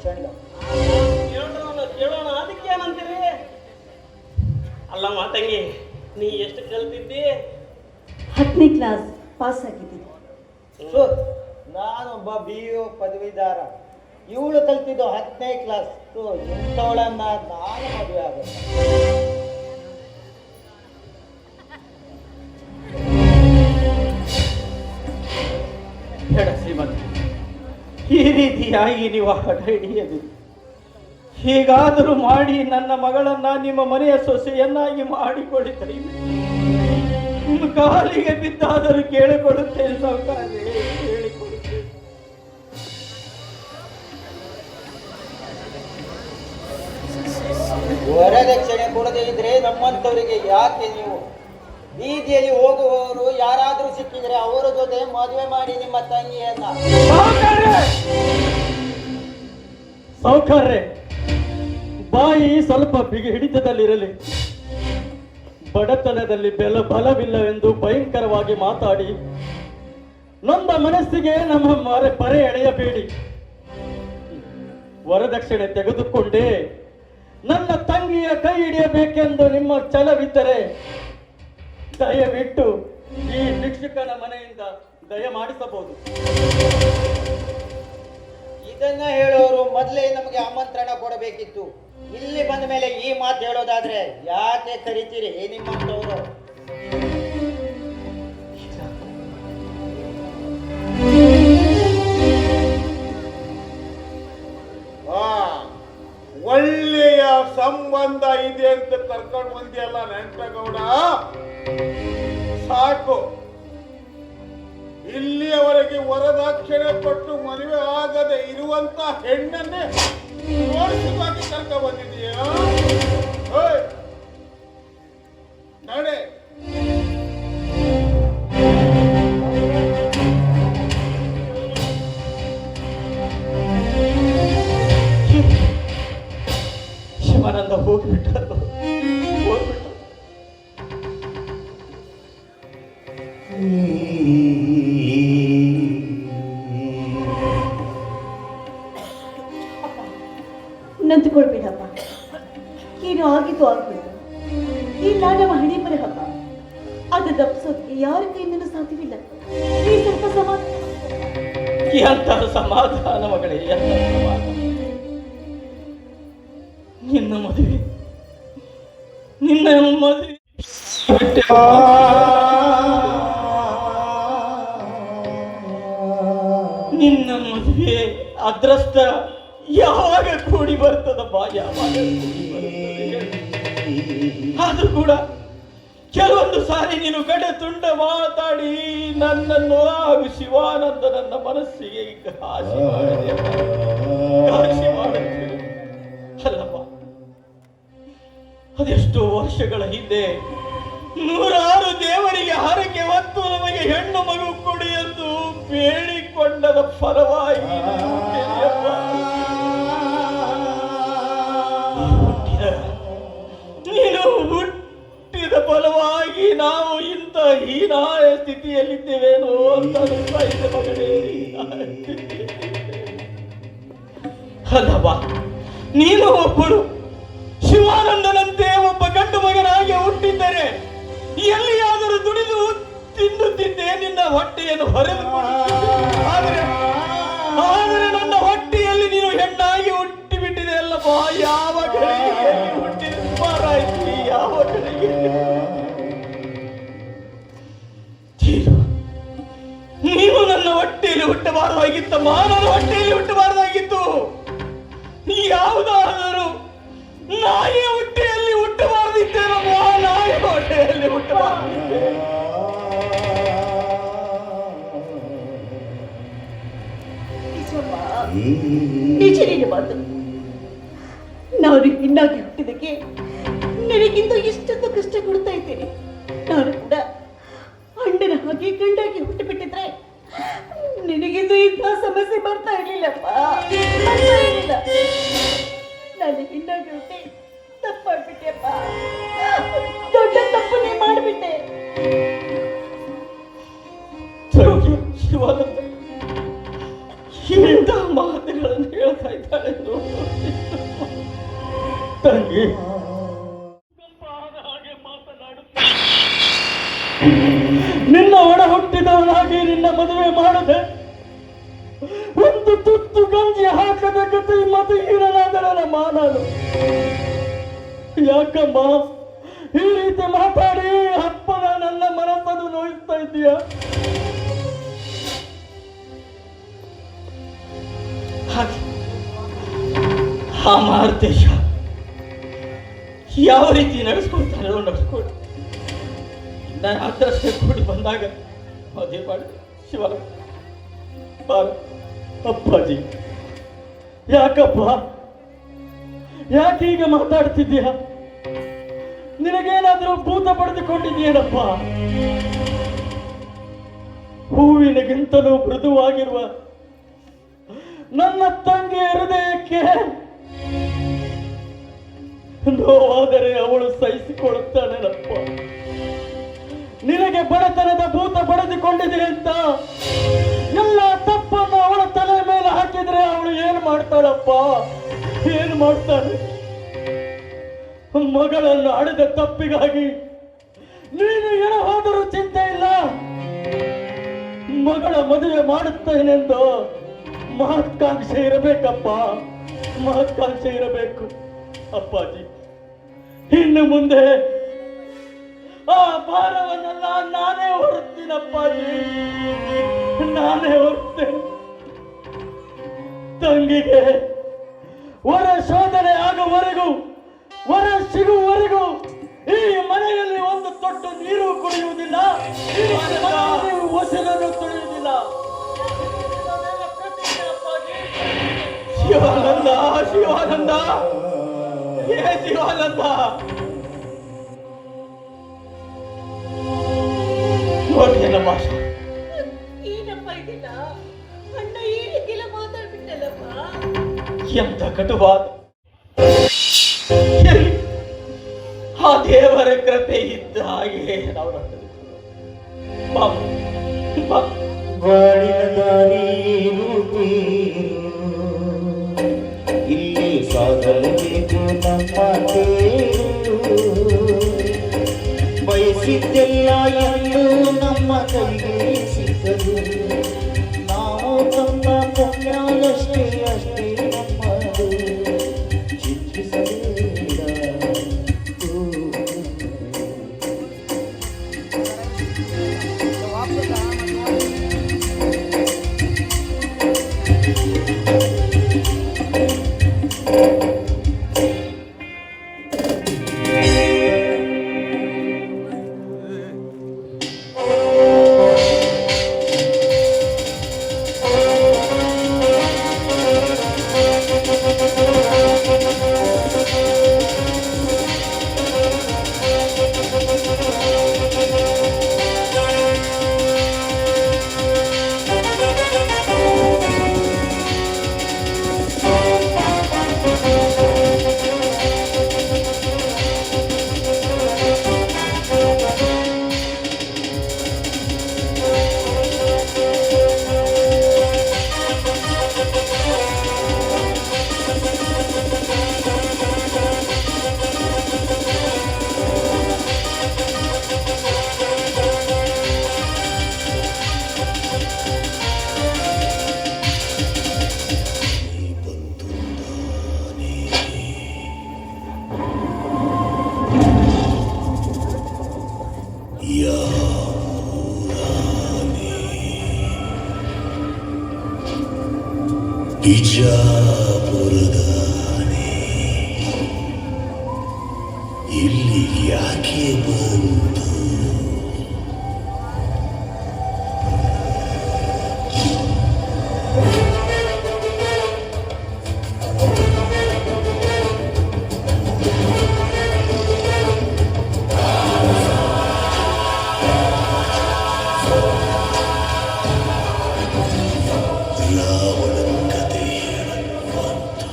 ಚಂದ. ಕೇಳೋಣ, ಅದಕ್ಕೆ ಏನಂತೀರಿ? ಅಲ್ಲ ಮಾತಂಗಿ, ನೀ ಎಷ್ಟು ಕಲ್ತಿದ್ದಿ? 10ನೇ ಕ್ಲಾಸ್ ಪಾಸ್ ಆಗಿದ್ದೀನಿ. ಸೊ ನಾನೊಬ್ಬ BA ಪದವೀಧರ, ಇವಳು ಕಲ್ತಿದ್ದು 10ನೇ ಕ್ಲಾಸ್. ಸೊ ಇಂಥವಳನ್ನ ನಾನು ಮದುವೆ ಆಗುತ್ತೆ. ಬೇಡ ಶ್ರೀಮಂತ, ಈ ರೀತಿಯಾಗಿ ನೀವು ಹಠ ಹಿಡಿಯದು. ಹೀಗಾದರೂ ಮಾಡಿ ನನ್ನ ಮಗಳನ್ನ ನಿಮ್ಮ ಮನೆಯ ಸೊಸೆಯನ್ನಾಗಿ ಮಾಡಿಕೊಡಿದ್ರಿ. ನಿಮ್ಮ ಕಾಲಿಗೆ ಬಿದ್ದಾದರೂ ಕೇಳಿಕೊಡುತ್ತೇನೆ ಸಾವುಕಾರ್ರೆ, ಕೇಳಿಕೊಡುತ್ತೇನೆ. ವರದಕ್ಷಿಣೆ ಕೊಡದೇ ಇದ್ರೆ ನಮ್ಮಂಥವರಿಗೆ ಯಾಕೆ ನೀವು? ಬೀದಿಯಲ್ಲಿ ಹೋಗುವವರು ಯಾರಾದ್ರೂ ಸಿಕ್ಕಿದ್ರೆ ಅವರ ಜೊತೆ ಮದುವೆ ಮಾಡಿ ನಿಮ್ಮ ತಂಗಿಯನ್ನ. ಸಾವುಕಾರ್ರೆ, ಬಾಯಿ ಸ್ವಲ್ಪ ಹಿಡಿತದಲ್ಲಿರಲಿ. ಬಡತನದಲ್ಲಿ ಬಲವಿಲ್ಲವೆಂದು ಭಯಂಕರವಾಗಿ ಮಾತಾಡಿ ನೊಂದ ಮನಸ್ಸಿಗೆ ನಮ್ಮ ಪರೆ ಎಳೆಯಬೇಡಿ. ವರದಕ್ಷಿಣೆ ತೆಗೆದುಕೊಂಡೇ ನನ್ನ ತಂಗಿಯ ಕೈ ಹಿಡಿಯಬೇಕೆಂದು ನಿಮ್ಮ ಛಲವಿದ್ದರೆ ದಯವಿಟ್ಟು ಈ ಭಿಕ್ಷುಕನ ಮನೆಯಿಂದ ದಯ ಮಾಡಿಸಬಹುದು. ಇದನ್ನ ಹೇಳೋರು ಮೊದಲೇ ನಮಗೆ ಆಮಂತ್ರಣ ಕೊಡಬೇಕಿತ್ತು. ಇಲ್ಲಿ ಬಂದ ಮೇಲೆ ಈ ಮಾತು ಹೇಳೋದಾದ್ರೆ ಯಾಕೆ ಕರಿತೀರಿ ನಿಮ್ಮಂತವರು? ಒಳ್ಳೆಯ ಸಂಬಂಧ ಇದೆ ಅಂತ ಕರ್ಕೊಂಡು ಬಂದಿಯಲ್ಲ ನೆಂಟಗೌಡ, ಸಾಕು. ಇಲ್ಲಿಯವರೆಗೆ ವರದಕ್ಷಿಣೆ ಕೊಟ್ಟು ಮದುವೆ ಆಗದೆ ಇರುವಂತ ಹೆಣ್ಣನ್ನೇ ತೋರಿಸುವಾಗಿ ಕರ್ಕ ಬಂದಿದೀಯ. ನಡೆ. ಶಿವಾನಂದ ಹೋಗ್ಬಿಟ್ಟ. ನಂತುಕೊಳ್ಬೇಡಪ್ಪ, ಏನು ಆಗಿದ್ದು ಆಗ್ಬೇಕು. ಇಲ್ಲ ನಮ್ಮ ಹಣೆ ಬರ ಹಬ್ಬ, ಅದು ದಪ್ಸೋದಕ್ಕೆ ಯಾರ ಕೈಯಿಂದಲೂ ಸಾಧ್ಯವಿಲ್ಲ. ಈ ಸ್ವಲ್ಪ ಸಮಾಧಾನ. ಎಂತಹ ಸಮಾಧಾನ ಮಗಳೇ, ಎಂತಹ ಸಮಾಧಾನ. ನಿನ್ನ ಮದುವೆ ನಿನ್ನ ಮದುವೆ ಅದೃಷ್ಟ ಯಾವಾಗ ಕೂಡಿ ಬರ್ತದಪ್ಪ, ಯಾವಾಗ ಕೂಡಿ ಬರ್ತದೆ? ಆದ್ರೂ ಕೂಡ ಕೆಲವೊಂದು ಸಾರಿ ನೀನು ಕಡೆ ತುಂಡ ಮಾತಾಡಿ ನನ್ನನ್ನು ಹಾಗೂ ಶಿವಾನಂದ ನನ್ನ ಮನಸ್ಸಿಗೆ ಘಾಸಿ ಮಾಡಿದೆ. ಅಲ್ಲಪ್ಪ, ಅದೆಷ್ಟೋ ವರ್ಷಗಳ ಹಿಂದೆ 106 ದೇವರಿಗೆ ಹರಕೆ ಹೊತ್ತು ನಮಗೆ ಹೆಣ್ಣು ಮಗು ಕೊಡಿ ಎಂದು ಬೇಡಿಕೊಂಡದ ಫಲವಾಗಿ ನೀನು ಹುಟ್ಟಿದ ಫಲವಾಗಿ ನಾವು ಇಂಥ ಹೀನಾಯ ಸ್ಥಿತಿಯಲ್ಲಿದ್ದೇವೇನೋ ಅಂತ ಅನಿಸ್ತಾ ಮಗನೇ. ಅಲ್ಲಪ್ಪ, ನೀನು ಒಬ್ಬಳು ಶಿವಾನಂದನಂತೆ ಒಬ್ಬ ಗಂಡು ಮಗನಾಗಿ ಹುಟ್ಟಿದ್ದರೆ ಎಲ್ಲಿಯಾದರೂ ದುಡಿದು ತಿನ್ನುತ್ತಿದ್ದೆ, ನಿನ್ನ ಹೊಟ್ಟೆಯನ್ನು ಹೊರೆದುಕೊಂಡು. ಆದರೆ ನನ್ನ ಹೊಟ್ಟೆಯಲ್ಲಿ ನೀನು ಹೆಣ್ಣಾಗಿ ಹುಟ್ಟಿ ಬಿಟ್ಟಿದೆ ಅಲ್ಲಪ್ಪ. ಯಾವ ಗಳಿಗೆ ಹುಟ್ಟಿದ ಮಾರಾಯ್ತಿ, ಯಾವ ಗಳಿಗೆ ನೀನು ನನ್ನ ಹೊಟ್ಟೆಯಲ್ಲಿ ಹುಟ್ಟಬಾರದಾಗಿತ್ತಮ್ಮ, ನನ್ನ ಹೊಟ್ಟೆಯಲ್ಲಿ ಹುಟ್ಟಬಾರದಾಗಿತ್ತು. ಯಾವುದಾದರೂ ನಾಯಿಯ ಹೊಟ್ಟೆಯಲ್ಲಿ ಹುಟ್ಟಬಾರದಿತ್ತೇನಮ್ಮ, ನಾಯಿಯ ಹೊಟ್ಟೆಯಲ್ಲಿ ಹುಟ್ಟಬಾರದಿದ್ದೆ. ನಿಜ ನಿನ್ನ ಮಾತು. ನಾನು ಹೆಣ್ಣಾಗಿ ಹುಟ್ಟಿದಕ್ಕೆ ನನಗಿಂತ ಇಷ್ಟೊಂದು ಕಷ್ಟ ಕೊಡ್ತಾ ಇದ್ದೇನೆ. ನಾನು ಕೂಡ ಅಣ್ಣನ ಹಾಗೆ ಗಂಡಾಗಿ ಹುಟ್ಟುಬಿಟ್ಟಿದ್ರೆ ನಿನಗಿಂದು ಇಂಥ ಸಮಸ್ಯೆ ಬರ್ತಾ ಇರ್ಲಿಲ್ಲಪ್ಪ. ನಾನು ಹೆಣ್ಣಾಗಿ ಹುಟ್ಟಿ ತಪ್ಪಾಗ್ಬಿಟ್ಟೆಪ್ಪ. ದೊಡ್ಡ ತಪ್ಪನ್ನೇ ಮಾಡಿಬಿಟ್ಟೆ. ಶಿವಾನಂದ ಇಂಥ ಮಾತುಗಳನ್ನು ಹೇಳ್ತಾ ಇದ್ದಾಳೆ ತಂಗಿ. ನಿನ್ನ ಒಡ ಹುಟ್ಟಿದವನಾಗಿ ನಿನ್ನ ಮದುವೆ ಮಾಡದೆ ಒಂದು ತುತ್ತು ಗಂಜಿ ಹಾಕದ ಗತಿ ಮತಹೀನನಾದ ನಮ್ಮ ನಾನು. ಯಾಕಮ್ಮ ಈ ರೀತಿ ಮಾತಾಡಿ ಅಪ್ಪನ ನನ್ನ ಮನಸ್ಸನ್ನು ನೋಯಿಸ್ತಾ ಇದ್ದೀಯ? ಆ ಮಾರ್ದೇಶ ಯಾವ ರೀತಿ ನಡೆಸ್ಕೊಳ್ತಾರೋ ನಡೆಸ್ಕೊಡು. ನಾನು ಆದರ್ಶ ಕೂಡಿ ಬಂದಾಗ ಮದುವೆ ಮಾಡಿ ಶಿವನ ಅಪ್ಪಾಜಿ. ಯಾಕಪ್ಪ, ಯಾಕೆ ಈಗ ಮಾತಾಡ್ತಿದ್ದೀಯ? ನಿನಗೇನಾದ್ರೂ ಭೂತ ಪಡೆದುಕೊಂಡಿದ್ದೀಯನಪ್ಪ? ಹೂವಿನಗಿಂತಲೂ ಮೃದುವಾಗಿರುವ ನನ್ನ ತಂಗಿಯ ಹೃದಯಕ್ಕೆ ನೋವಾದರೆ ಅವಳು ಸಹಿಸಿಕೊಳ್ಳುತ್ತಾಳೆನಪ್ಪ. ನಿನಗೆ ಬಡತನದ ಭೂತ ಪಡೆದುಕೊಂಡಿದೆ ಅಂತ ಎಲ್ಲ ತಪ್ಪನ್ನು ಅವಳ ತಲೆ ಮೇಲೆ ಹಾಕಿದ್ರೆ ಅವಳು ಏನು ಮಾಡ್ತಾಳಪ್ಪ? ಏನು ಮಾಡ್ತಾಳೆ? ಮಗಳನ್ನು ಹಡೆದ ತಪ್ಪಿಗಾಗಿ ನೀನು ಏನೋ ಹೋದರೂ ಚಿಂತೆ ಇಲ್ಲ. ಮಗಳ ಮದುವೆ ಮಾಡುತ್ತೇನೆಂದು ಮಹತ್ಕಾಂಕ್ಷೆ ಇರಬೇಕಪ್ಪ, ಮಹತ್ಕಾಂಕ್ಷೆ ಇರಬೇಕು. ಅಪ್ಪಾಜಿ, ಇನ್ನು ಮುಂದೆ ಆ ಭಾರವನ್ನೆಲ್ಲ ನಾನೇ ಹೊರುತ್ತೀನಪ್ಪಾಜಿ, ನಾನೇ ಹೊರುತ್ತೇನೆ. ತಂಗಿಗೆ ವರ ಶೋಧನೆ ಆಗುವವರೆಗೂ, ವರ ಸಿಗುವವರೆಗೂ ಈ ಮನೆಯಲ್ಲಿ ಒಂದು ತೊಟ್ಟು ನೀರು ಕುಡಿಯುವುದಿಲ್ಲ, ಹೊಸನನ್ನು ತುಳಿಯುವುದಿಲ್ಲ. ಶಿವಾನಂದ, ಶಿವಾನಂದ, ಹೇ ಶಿವಾನಂದ, ನೋಡಿಯಲ್ಲ ಭಾಷ. ಏನಪ್ಪ ಇದೆಲ್ಲ? ಅಣ್ಣ ಈ ರೀತಿಯೆಲ್ಲ ಮಾತಾಡ್ಬಿಟ್ಟಲ್ಲಪ್ಪ. ಎಂತ ಕಟುವಾದ. ಆ ದೇವರ ಕೃಪೆ ಇದ್ದ ಹಾಗೆ ನಾವು ಬಾಳಿನ ದಾರಿಯೇನು ಇಲ್ಲಿ ಸಾಗಲೇಬೇಕು ನಮ್ಮ ತೇರು. ಬಯಸಿದ್ದೆಲ್ಲ ಎಂದು ನಮ್ಮ ಕೈಗೆ ಸಿಕ್ಕದು. ನಾವು ತಮ್ಮ ಪುಣ್ಯಷ್ಟೇ ಅಷ್ಟೇ ನಮ್ಮದು. ಚಿಂತಿಸಬೇಡ. ಬಿಜಾಪುರದಾನೆ ಇಲ್ಲಿ ಯಾಕೆ ಬಂತು? ರಾವಣನ ಕಥೆ ಬಂತು.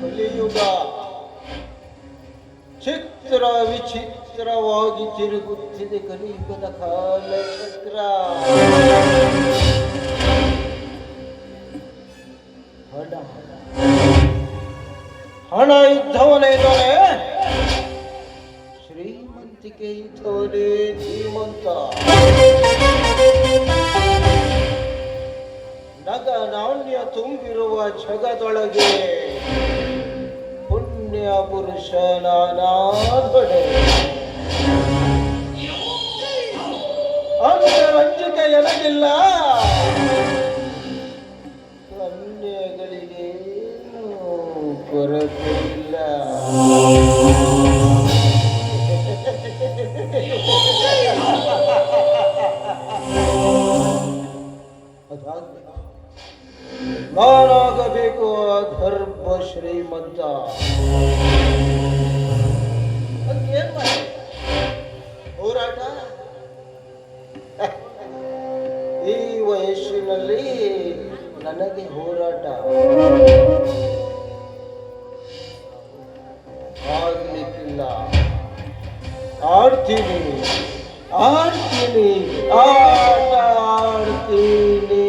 ಕಲಿಯುಗ ಚಿತ್ರ ವಿಚಿತ್ರವಾಗಿ ತಿರುಗುತ್ತಿದೆ. ಕಲಿಯುಗದ ಕಾಲಚಕ್ರ. ಹಣ ಹಣ ಇದ್ದವನೇ ಇದ್ದಾನೆ, ಶ್ರೀಮಂತಿಕೆ ಇದ್ದವನೇ ಶ್ರೀಮಂತ. ನಗ ನಾಣ್ಯ ತುಂಬಿರುವ ಜಗದೊಳಗೆ ಪುಣ್ಯ ಪುರುಷ ನಾನಾದೊಡೆ. ಅಂಜಿಕೆ ಎನಗಿಲ್ಲ, ಕನ್ಯೆಗಳಿಗೇನು ಕೊರತೆ ಇಲ್ಲ. ನಾನಾಗಬೇಕು ಗರ್ಭ ಶ್ರೀಮಂತ. ಏನ್ ಮಾಡಿ ಹೋರಾಟ? ಈ ವಯಸ್ಸಿನಲ್ಲಿ ನನಗೆ ಹೋರಾಟ ಆಗ್ಲಿಕ್ಕಿಲ್ಲ. ಆಡ್ತೀನಿ ಆಡ್ತೀನಿ ಆಟ ಆಡ್ತೀನಿ.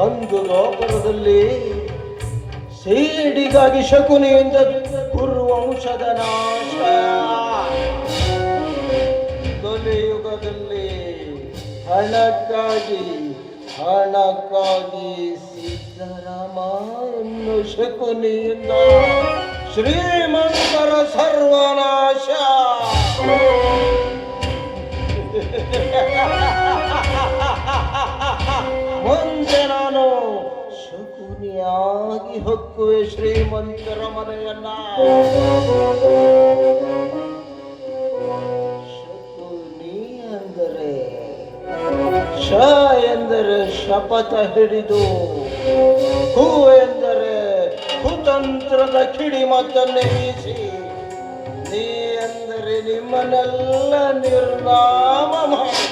ಅಂದು ಗೋಪುರದಲ್ಲಿ ಸೇಡಿಗಾಗಿ ಶಕುನಿಯಿಂದ ಕುರುವಂಶದ ನಾಶ. ಕಲಿಯುಗದಲ್ಲಿ ಹಣಕ್ಕಾಗಿ ಸಿದ್ದರಾಮ ಎನ್ನು ಶಕುನಿಯಿಂದ ಶ್ರೀಮಂತರ ಸರ್ವನಾಶ. ಮುಂದೆ ನಾನು ಶಕುನಿಯಾಗಿ ಹೊಕ್ಕುವೆ ಶ್ರೀಮಂತರ ಮನೆಯನ್ನ. ಶಕುನಿ ಅಂದರೆ ಶ ಎಂದರೆ ಶಪಥ ಹಿಡಿದು, ಹೂ ಎಂದರೆ ಕುತಂತ್ರದ ಕಿಡಿಮತ್ತನ್ನೇ ಬೀಸಿ, ನೀ ಎಂದರೆ ನಿಮ್ಮನ್ನೆಲ್ಲ ನಿರ್ನಾಮ ಮಾಡಿ.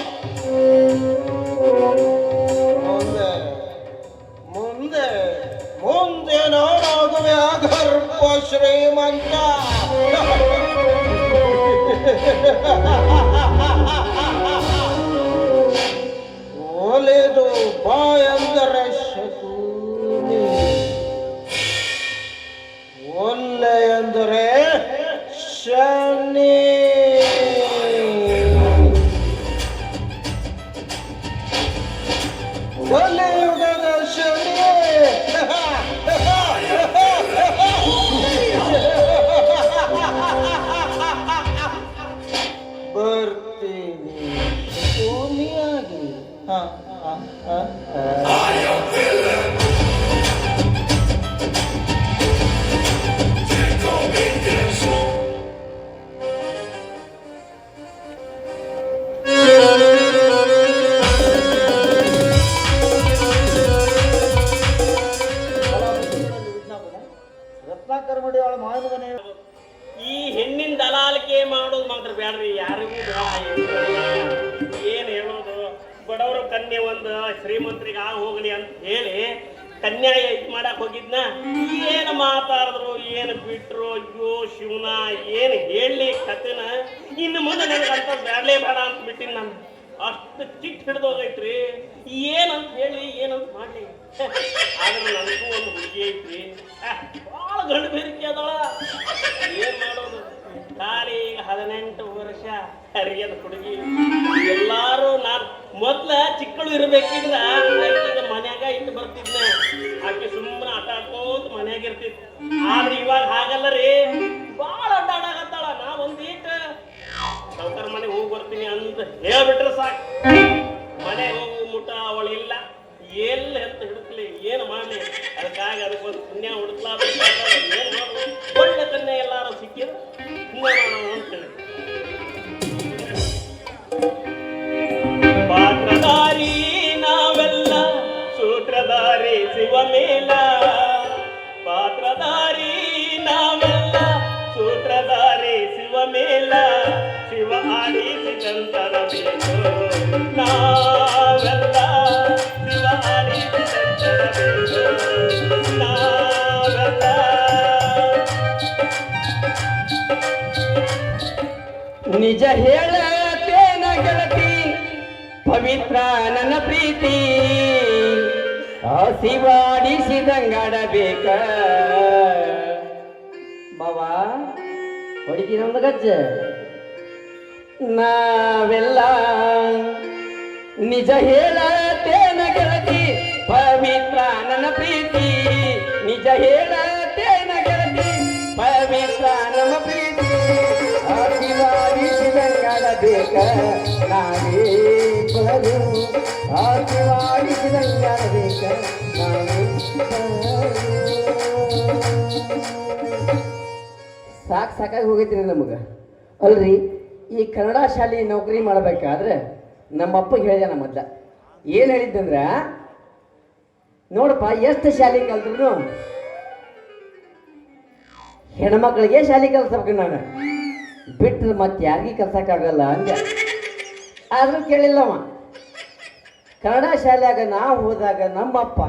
ಮುಂದೆ ಮುಂದೆ ಮುಂದೆ ನಾನಾಗುವೆ ಅಗರ್ಭ ಶ್ರೀಮಂತ. ಒಲೆದು ಬಾ ಎಂದರೆ ಶಕುನಿ, ಒಲ್ಲೆ ಎಂದರೆ ಶನಿ. ಕಲಿಯುಗದ ಶನಿ. ಬರ್ತೀನಿ ಶಕುನಿಯಾಗಿ. ರತ್ನಾಕರ್ ಮಡಿ ಅವಳ ಮಾಯಮಗನೇ. ಈ ಹೆಣ್ಣಿನ ದಲಾಲಿಕೆ ಮಾಡೋದು ಮಾತ್ರ ಬೇಡ್ರಿ, ಯಾರಿಗೂ ಏನು ಹೇಳೋದು. ಬಡವರು ಕನ್ಯೆ ಒಂದು ಶ್ರೀಮಂತರಿಗೆ ಹೋಗ್ಲಿ ಅಂತ ಹೇಳಿ ಕನ್ಯಾ ಇದು ಮಾಡಕ್ ಹೋಗಿದ್ನ. ಏನು ಮಾತಾಡಿದ್ರು, ಏನು ಬಿಟ್ರು, ಅಯ್ಯೋ ಶಿವನ ಏನು ಹೇಳಲಿ ಕತೆನ. ಇನ್ನು ಮುಂದೆ ನನಗಂತ ಬೇಡಲೇ ಬೇಡ ಅಂತ ಬಿಟ್ಟಿನಿ ನಾನು. ಅಷ್ಟು ಚಿಟ್ ಹಿಡ್ದೋಗೈತ್ರಿ. ಏನಂತ ಹೇಳಿ ಏನಂತ ಮಾಡಲಿ. ಆದ್ರೆ ನನಗೂ ಒಂದು ಹುಡುಗಿ ಐತ್ರಿ, ಭಾಳ ಗಂಡು ಬೇರಿಕೆ ಅದಳ. ಏನು ಮಾಡೋದು, ಖಾಲಿ 18 ವರ್ಷ ವರ್ಷ ಹರಿಯದ ಹುಡುಗಿ ಎಲ್ಲಾರು ನಾನು ಮೊದ್ಲ ಚಿಕ್ಕಳು ಇರ್ಬೇಕಿದ್ರ ಆಕಿಗೆ ಮನ್ಯಾಗ ಇಟ್ಟು ಬರ್ತಿದ್ನ ಆಕೆ ಸುಮ್ಮನೆ ಆಟ ಆಡ್ಕೊಂತ ಮನ್ಯಾಗ ಇರ್ತಿದ್ ಆದ್ರೆ ಇವಾಗ ಹಾಗಲ್ಲ ರೀ ಬಾಳ ಅಡ್ಡಾಡಾಗತ್ತಾಳ ನಾ ಒಂದೀಟ ಸಾವ್ಕಾರ ಮನೆಗೆ ಹೋಗಿ ಬರ್ತೀನಿ ಅಂತ ಹೇಳ್ಬಿಟ್ರೆ ಸಾಕು ಮನೆಗೆ ಹೋಗು ಮುಟ್ಟ ಅವಳು ಇಲ್ಲ ಎಲ್ಲ ಹೆತ್ತ ಹಿಡಿಸ್ಲಿ ಏನು ಮಾಡಲಿ ಅದಕ್ಕಾಗಿ ಅದಕ್ಕೊಂದು ಪುಣ್ಯ ಹುಡುಕ್ಲಾಬೇಕು ಏನು ಮಾಡ್ಬೋದು ಒಳ್ಳೆ ಕನ್ಯೆ ಎಲ್ಲಾರು ಸಿಕ್ಕಿದ್ರು ಪುಣ್ಯ ಮಾಡೋಣ ಅಂತೇಳಿ ಪಾತ್ರಧಾರಿ ನಾವೆಲ್ಲ ಸೂತ್ರಧಾರಿ ಶಿವಮೇಲ ಪಾತ್ರಧಾರಿ ನಾವೆಲ್ಲ ಸೂತ್ರಧಾರಿ ಶಿವಮೇಲ ಶಿವ ಆಡಿಸಿದಂತರಬೇಕು ನಾವೆಲ್ಲ ಶಿವ ಆಡಿಸಿದಂತರಬೇಕು ನಾವೆಲ್ಲ ನಿಜ ಹೇಳತೇನ ಗೆಳತಿ ಪವಿತ್ರ ನನ್ನ ಪ್ರೀತಿ ಹಸಿವಾಡಿಸಿದಂಗಾಡಬೇಕ ಬಾವ ಹೊಡಿತಿ ನಮ್ದು ಗಜ್ಜ ನಾವೆಲ್ಲ ನಿಜ ಹೇಳತೇನ ಗೆಳತಿ ಪವಿತ್ರ ನನ್ನ ಪ್ರೀತಿ ನಿಜ ಹೇಳತೇನ ಗೆಳತಿ ಪವಿತ್ರ ನಮ್ಮ ಪ್ರೀತಿ ಆಶೀರ್ವಾದಿಸಿದಂಗಾಡಬೇಕ ನಾವೇ ಬರು ಆಶೀರ್ವಾದಿಸಿದಂಗಾಡಬೇಕ ನಾವೇ ಸಾಕಾಗಿ ಹೋಗೈತ್ರಿ ನಮಗೆ ಅಲ್ರಿ ಈ ಕನ್ನಡ ಶಾಲೆ ನೌಕರಿ ಮಾಡಬೇಕಾದ್ರೆ ನಮ್ಮಪ್ಪಗೆ ಹೇಳಿದೆ ನಮ್ಮ ಮೊದಲ ಏನು ಹೇಳಿದ್ದಂದ್ರೆ ನೋಡಪ್ಪ ಎಷ್ಟು ಶಾಲೆ ಕಲ್ತ್ರು ಹೆಣ್ಮಕ್ಳಿಗೆ ಶಾಲೆ ಕಲ್ಸ್ಬೇಕು ನಾನು ಬಿಟ್ಟರೆ ಮತ್ತೆ ಯಾರಿಗೆ ಕಲ್ಸಕ್ಕಾಗಲ್ಲ ಅಂದೆ ಆದರೂ ಕೇಳಿಲ್ಲವ ಕನ್ನಡ ಶಾಲೆಯಾಗ ನಾವು ಹೋದಾಗ ನಮ್ಮಪ್ಪ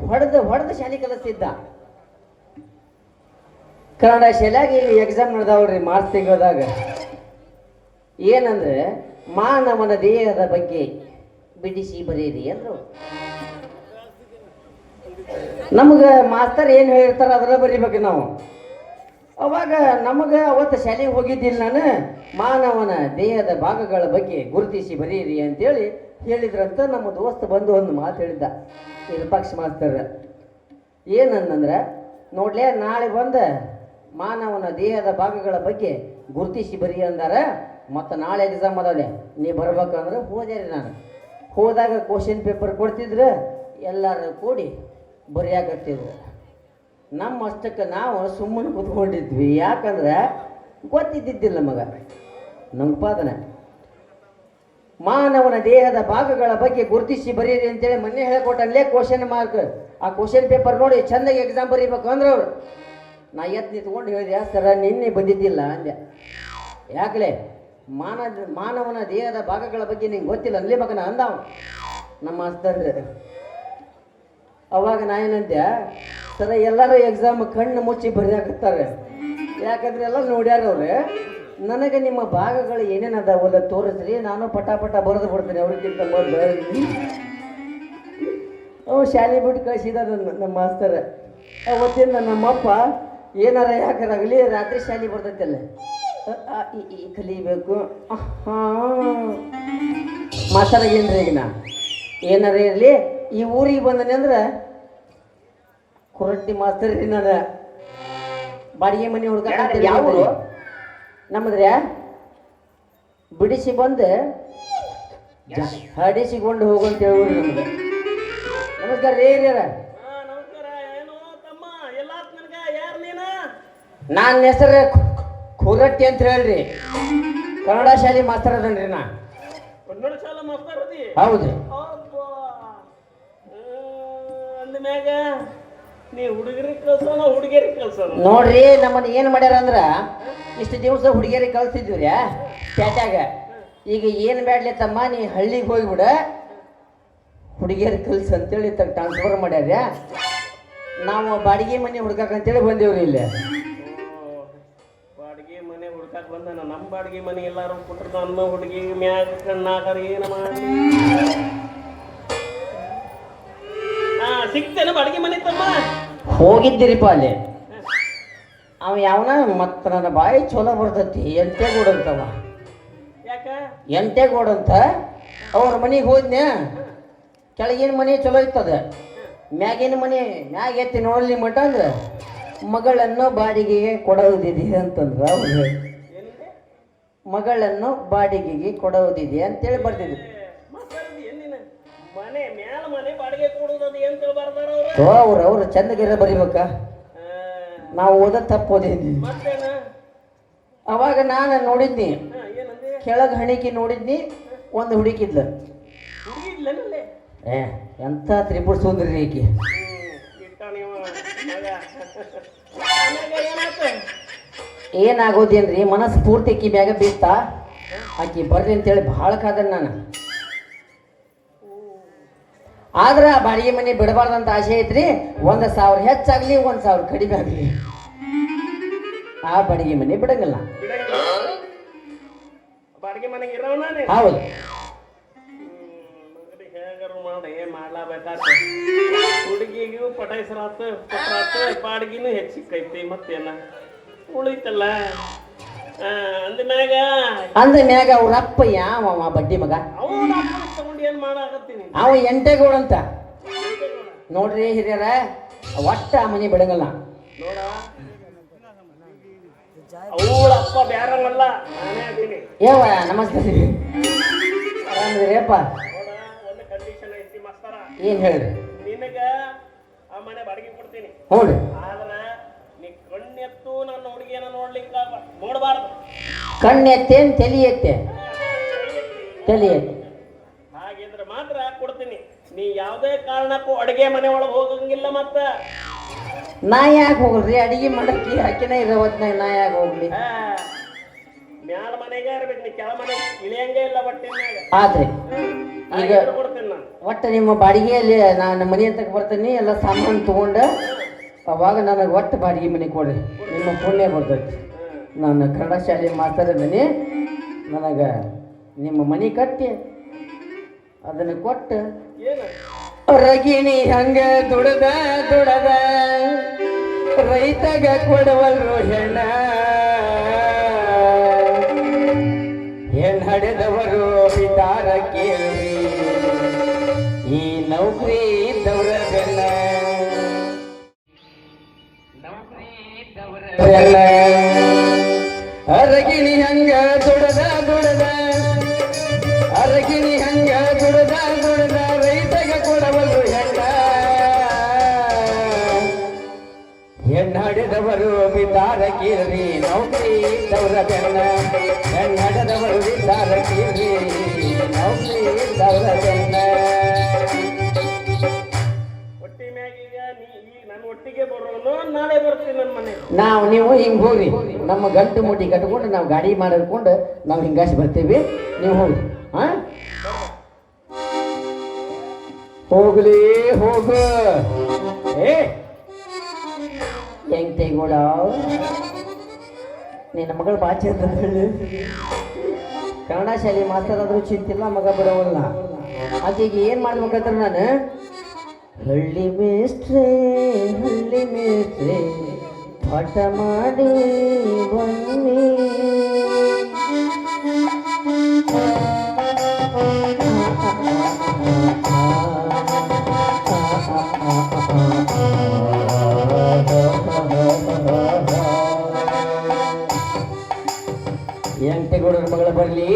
ಹೊಡೆದು ಶಾಲೆ ಕಲಿಸ್ತಿದ್ದ ಕನ್ನಡ ಶಾಲೆಯಾಗ ಈಗ ಎಕ್ಸಾಮ್ ನಡೆದವ್ರಿ ಮಾರ್ಚ್ ತಿಂಗಳದಾಗ ಏನಂದ್ರೆ ಮಾನವನ ದೇಹದ ಬಗ್ಗೆ ಬಿಡಿಸಿ ಬರೀರಿ ಅಂದ್ರು ನಮ್ಗೆ ಮಾಸ್ತರ್ ಏನು ಹೇಳಿರ್ತಾರ ಅದರ ಬರಿಬೇಕು ನಾವು ಅವಾಗ ನಮಗೆ ಅವತ್ತು ಶಾಲೆಗೆ ಹೋಗಿದ್ದಿಲ್ಲ ನಾನು ಮಾನವನ ದೇಹದ ಭಾಗಗಳ ಬಗ್ಗೆ ಗುರುತಿಸಿ ಬರೀರಿ ಅಂತೇಳಿ ಹೇಳಿದ್ರಂತ ನಮ್ಮ ದೋಸ್ತ ಬಂದು ಒಂದು ಮಾತು ಹೇಳಿದ್ದ ವಿರೂಪಾಕ್ಷ ಮಾಸ್ತರ್ ಏನಂದ್ರೆ ನೋಡ್ಲೇ ನಾಳೆ ಬಂದ ಮಾನವನ ದೇಹದ ಭಾಗಗಳ ಬಗ್ಗೆ ಗುರುತಿಸಿ ಬರೀ ಅಂದಾರ ಮತ್ತು ನಾಳೆ ಎಕ್ಸಾಮ್ ಅದಾವಲೆ ನೀ ಬರ್ಬೇಕಂದ್ರೆ ಹೋದೆ ರೀ ನಾನು ಹೋದಾಗ ಕ್ವಶನ್ ಪೇಪರ್ ಕೊಡ್ತಿದ್ರು ಎಲ್ಲರೂ ಕೂಡಿ ಬರೆಯಾಕತ್ತಿದ್ರು ನಮ್ಮ ಅಷ್ಟಕ್ಕೆ ನಾವು ಸುಮ್ಮನೆ ಕೂತ್ಕೊಂಡಿದ್ವಿ ಯಾಕಂದ್ರೆ ಗೊತ್ತಿದ್ದಿದ್ದಿಲ್ಲ ನಮ್ಗೆ ಪಾದನೆ ಮಾನವನ ದೇಹದ ಭಾಗಗಳ ಬಗ್ಗೆ ಗುರುತಿಸಿ ಬರೀರಿ ಅಂತೇಳಿ ಮೊನ್ನೆ ಹೇಳ್ಕೊಟ್ಟಲ್ಲೇ ಕ್ವಶನ್ ಮಾರ್ಕ್ ಆ ಕ್ವಶನ್ ಪೇಪರ್ ನೋಡಿ ಚೆಂದಾಗಿ ಎಕ್ಸಾಮ್ ಬರೀಬೇಕು ಅಂದ್ರೆ ಅವರು ನಾ ಎತ್ತು ನಿಂತ್ಕೊಂಡು ಹೇಳಿದೆ ಸರ ನಿನ್ನೆ ಬಂದಿದ್ದಿಲ್ಲ ಅಂದೆ ಯಾಕಲೆ ಮಾನವನ ದೇಹದ ಭಾಗಗಳ ಬಗ್ಗೆ ನಿಂಗೆ ಗೊತ್ತಿಲ್ಲ ಅನ್ಲೇ ಮಗನ ಅಂದವ ನಮ್ಮ ಮಾಸ್ತರ್ ಅವಾಗ ನಾ ಏನಂತೆ ಸರ ಎಲ್ಲರೂ ಎಕ್ಸಾಮ್ ಕಣ್ಣು ಮುಚ್ಚಿ ಬರೆಯಾಕತ್ತಾರೆ ಯಾಕಂದ್ರೆ ಎಲ್ಲ ನೋಡ್ಯಾರ ಅವ್ರೆ ನನಗೆ ನಿಮ್ಮ ಭಾಗಗಳು ಏನೇನು ಅದಾವಲ್ಲ ತೋರಿಸ್ರಿ ನಾನು ಪಟ ಬರೆದು ಬಿಡ್ತೀನಿ ಅವ್ರಿಗಿಂತ ಮೊದಲು ಅವು ಶಾಲೆ ಬಿಟ್ಟು ಕಳಿಸಿದ ನಮ್ಮ ಮಾಸ್ತರ್ ಅವತ್ತಿಂದ ನಮ್ಮಪ್ಪ ಏನಾರ ಯಾಕಾರಾಗಲಿ ರಾತ್ರಿ ಶಾಲೆ ಬರ್ತೈತಲ್ಲ ಈ ಕಲಿಬೇಕು ಮಾಸ್ತರಾಗೇನ್ರಿ ಈಗ ನಾ ಏನಾರ ಇರಲಿ ಈ ಊರಿಗೆ ಬಂದನೆ ಅಂದ್ರೆ ಕುರಟ್ಟಿ ಮಾಸ್ತರ್ ರೀ ನಾನು ಬಾಡಿಗೆ ಮನೆ ಹುಡ್ಕ ಯಾವ ನಮ್ಮದ್ರೆ ಬಿಡಿಸಿ ಬಂದು ಹಡಿಸಿಕೊಂಡು ಹೋಗಂತ ಹೇಳಿ ನಮ್ಗೆ ನಮಸ್ಕಾರ ರೀ ಹಿರಿಯರ ನನ್ನ ಹೆಸರು ಕುರಟ್ಟಿ ಅಂತ ಹೇಳ್ರಿ ಕನ್ನಡ ಶಾಲೆ ಮಾಸ್ತರ್ ಅದನ್ರಿ ನಾ ಕನ್ನಡ ಶಾಲೆ ಮಾಸ್ತರ್ ಅದಿ ಹೌದ್ರಿ ಅಂದ್ಮ್ಯಾಗ ನೀ ಹುಡುಗರಿಗೆ ಕಳ್ಸೋಣ ಹುಡುಗಿಯರಿಗೆ ಕಳ್ಸೋಣ ನೋಡ್ರಿ ನಮ್ಮನ್ನ ಏನ್ ಮಾಡ್ಯಾರ ಅಂದ್ರ ಇಷ್ಟು ದಿವಸ ಹುಡುಗಿಯರಿಗೆ ಕಳ್ಸಿದ್ವಿ ರೀ ಪ್ಯಾಟ್ಯಾಗ ಈಗ ಏನ್ ಬ್ಯಾಡ್ಲಿ ತಮ್ಮ ನೀ ಹಳ್ಳಿಗೆ ಹೋಗ್ಬಿಡ ಹುಡುಗಿಯರಿಗೆ ಕಲ್ಸ ಅಂತೇಳಿ ಟ್ರಾನ್ಸ್ಫರ್ ಮಾಡ್ಯಾರ ನಾವು ಬಾಡಿಗೆ ಮನೆ ಹುಡ್ಕಾಕಂತೇಳಿ ಬಂದೇವ್ರಿ ಇಲ್ಲಿ ಬಾಡಿಗೆ ಮನೆ ಹುಡ್ಕಾಕ್ ಬಂದ ನಮ್ಮ ಬಾಡಿಗೆ ಮನೆ ಎಲ್ಲಾರು ಕೊಟ್ರ ನನ್ನ ಹುಡುಗಿ ಮ್ಯಾಗ ಕಣ್ಣಾಕರ ಏನು ಮಾಡಿ ಸಿಗ್ತೇನೆ ಬಾಡಿಗೆ ಮನೆ ತಮ್ಮ ಹೋಗಿದ್ದೀರಿಪ್ಪ ಅಲ್ಲಿ ಅವ ಯಾವನ ಮತ್ತು ನನ್ನ ಬಾಯಿ ಚಲೋ ಬರ್ತೈತಿ ಎಂಟೇಗೂಡು ಅಂತವ ಯಾಕ ಎಂಟೇಗೂಡು ಅಂತ ಅವ್ರ ಮನೆಗೆ ಹೋದ್ನ್ಯಾ ಕೆಳಗಿನ ಮನೆ ಚಲೋ ಇರ್ತದ ಮ್ಯಾಗಿನ ಮನೆ ಮ್ಯಾಗ ಎತ್ತಿ ನೋಡ್ಲಿ ಮಟ ಅಂದ್ರೆ ಮಗಳನ್ನು ಬಾಡಿಗೆಗೆ ಕೊಡೋದಿದೆ ಅಂತಂದ್ರ ಅವ್ರು ಮಗಳನ್ನು ಬಾಡಿಗೆಗೆ ಕೊಡೋದಿದೆ ಅಂತೇಳಿ ಬರ್ತಿದ್ರು ಮನೆ ಮ್ಯಾಲ ಮನೆ ಬಾಡಿಗೆ ಕೊಡುವುದು ಏನ್ ಬರ್ತಾರ ಅವರು ಅವ್ರು ಚಂದಗಿರ ಬರಿಬೇಕ ನಾವು ಓದ ತಪ್ಪು ಓದಿದ್ವಿ ಮತ್ತೇನ ಅವಾಗ ನಾನು ನೋಡಿದ್ನಿ ಏನಂದೆ ಕೆಳಗೆ ಹಣಿಕೆ ನೋಡಿದ್ನಿ ಒಂದು ಹುಡುಕಿದ್ಲು ಹುಡುಗಿದ್ಲೇ ಏ ಎಂಥ ತ್ರಿಪುರ ಸುಂದರಿ ಈಕಿ ಇಟ್ಟ ನೀವು ಮಗ ಆಮ್ಯಾಗ ಏನಾಯ್ತು ಏನಾಗೋದೇನ್ರಿ ಮನಸ್ಸು ಪೂರ್ತಿ ಆಕಿ ಮ್ಯಾಗ ಬೀಳ್ತಾ ಆಕಿ ಬರ್ರಿ ಅಂತೇಳಿ ಭಾಳ ಕಾದ ನಾನು ಆದ್ರೆ ಆ ಬಾಡಿಗೆ ಮನೆ ಬಿಡಬಾರ್ದಂತ ಆಸೆ ಐತ್ರಿ 1,000 ಹೆಚ್ಚಾಗ್ಲಿ 1,000 ಕಡಿಮೆ ಆಗಲಿ ಆ ಬಾಡಿಗೆ ಮನೆ ಬಿಡಂಗಿಲ್ಲ ಬಾಡಿಗೆ ಮನೆಗೆ ಇರೋನೇ ಹೌದು ಹೇಗಾರು ಮಾಡಿ ಮಾಡ್ಲಾಬೇಕಾತ ಹುಡುಗಿಗೂ ಪಟಾಯಿಸ್ರಾತ ಪಟ್ರಾತ ಬಾಡಿಗೆನೂ ಹೆಚ್ಚಿಕ್ಕೈತಿ ಮತ್ತೇನ ಉಳಿತಲ್ಲ ಅಂದ್ಮ್ಯಾಗ ಅಂದ ಮ್ಯಾಗ ಅವ್ರ ಅಪ್ಪ ಯಾವ ಬಡ್ಡಿ ಮಗ ಅವನ ತಗೊಂಡು ಏನ್ ಮಾಡಾಕತ್ತೀನಿ ಅವ ಎಂಟೇಗೌಡ ಅಂತ ನೋಡ್ರಿ ಹಿರಿಯರ ಒಟ್ಟ ಆ ಮನೆ ಬಿಡಂಗಲ್ಲ ನೋಡ ಅವಳ ಅಪ್ಪ ಬ್ಯಾರಂಗಲ್ಲ ನಾನೇ ಅದೀನಿ ಏವ ನಮಸ್ತೆ ಆರಾಮಿದ್ರಿಯಪ್ಪ ನೋಡ ಒಂದು ಕಂಡೀಷನ್ ಐತಿ ಮಾಸ್ತರ ಏನ್ ಹೇಳ್ರಿ ನಿನಗ ಆ ಮನೆ ಬಾಡಿಗೆ ಕೊಡ್ತೀನಿ ಹ್ಞೂ ಆದ್ರ ನೀ ಕಣ್ಣೆತ್ತು ನನ್ನ ಹುಡುಗಿಯನ್ನ ನೋಡ್ಲಿಕ್ಕ ನೋಡಬಾರ್ದು ಕಣ್ಣೆತ್ತೇನ್ ತಲಿ ಎತ್ತೆ ತಲಿ ಎತ್ತೆ ಹಾಗಿದ್ರೆ ಮಾತ್ರ ಕೊಡ್ತೀನಿ ನೀ ಯಾವುದೇ ಕಾರಣಕ್ಕೂ ಅಡಿಗೆ ಮನೆ ಒಳಗೆ ಹೋಗಂಗಿಲ್ಲ ಮತ್ತ ನಾ ಯಾಕೆ ಹೋಗಲ್ರಿ ಅಡಿಗೆ ಮಾಡಕ್ಕೆ ಹಾಕಿನ ಇರೋವತ್ನಾಗ ನಾ ಯಾಕೆ ಹೋಗ್ಲಿ ಮ್ಯಾಲ ಮನೆಗೆ ಇರ್ಬೇಕು ನೀ ಕೆಳ ಮನೆ ಇಳಿಯಂಗೆ ಇಲ್ಲ ಒಟ್ಟಿನಾಗ ಆದ್ರೆ ಈಗ ಕೊಡ್ತೀನಿ ನಾನು ಒಟ್ಟು ನಿಮ್ಮ ಬಾಡಿಗೆಯಲ್ಲಿ ನಾನು ಮನೆ ಅಂತಕ್ ಬರ್ತೀನಿ ಎಲ್ಲ ಸಾಮಾನು ತಗೊಂಡ ಅವಾಗ ನನಗೆ ಒಟ್ಟು ಬಾಡಿಗೆ ಮನೆ ಕೊಡ್ರಿ ನಿಮ್ಮ ಪುಣ್ಯ ಬರ್ತೈತಿ ನಾನು ಕನ್ನಡ ಶಾಲೆ ಮಾತಾಡಿದ್ದೀನಿ ನನಗೆ ನಿಮ್ಮ ಮನೆ ಕಟ್ಟಿ ಅದನ್ನು ಕೊಟ್ಟು ಏನು ರಗಿಣಿ ಹಂಗ ದುಡದ ರೈತಗ ಕೊಡವಲ್ರು ಹೆಣ್ಣ ಹಡೆದವರು ಬಿದ್ದಾರ ಕೇಳಿ ಈ ನೌಕರಿ ಇದ್ದವರ ಬೆನ್ನ ಅರಗಿಣಿ ಹಂಗ ದುಡದ ಅರಗಿಣಿ ಹಂಗ ದುಡದ ರೈತಗ ಕೊಡವಲ್ರು ಹೆಣ್ಣಾಡಿದವರು ಬಿದ್ದಾರ ಕೀರ್ರಿ ನೌಕರಿ ಇದ್ದವರ ಬೆನ್ನ ಹೆಣ್ಣಾಡದವರು ಬಿದ್ದಾರ ಕೀರ್ರಿ ನೌಕರಿ ಇದ್ದವರ ಬೆನ್ನ ಒಟ್ಟಿ ಮ್ಯಾಗೀಗ ನೀ ಈಗ ನನ್ನ ಒಟ್ಟಿಗೆ ಬರೋನು ನಾಳೆ ಬರ್ತೀನಿ ನನ್ನ ಮನೆ ನಾವು ನೀವು ಹಿಂಗೆ ಹೋಗ್ರಿ ನಮ್ಮ ಗಂಟು ಮುಟ್ಟಿ ಕಟ್ಕೊಂಡು ನಾವು ಗಾಡಿ ಮಾಡಿಕೊಂಡು ನಾವು ಹಿಂಗಾಸಿ ಬರ್ತೀವಿ ನೀವು ಹೋಗಿ ಹಾ ಹೋಗ್ಲಿ ಹೋಗು ಏ ಹೆಂಗ್ ತೆಗೋಳ ನಿನ್ನ ಮಗಳು ಬಾಚೆ ಅಂತ ಹೇಳಿ ಕನ್ನಡ ಶಾಲೆ ಮಾಸ್ತರಾದ್ರೂ ಚಿಂತಿಲ್ಲ ಮಗ ಬಿಡೋವಲ್ಲ ಆಕೆಗೆ ಏನು ಮಾಡ್ಬೇಕಂದ್ರೆ ನಾನು ಹಳ್ಳಿ ಮೇಸ್ಟ್ರೆ ಪಾಠ ಮಾಡಿ ಬನ್ನಿ ಎಂಟೆಗೌಡರ ಮಗಳ ಬರಲಿ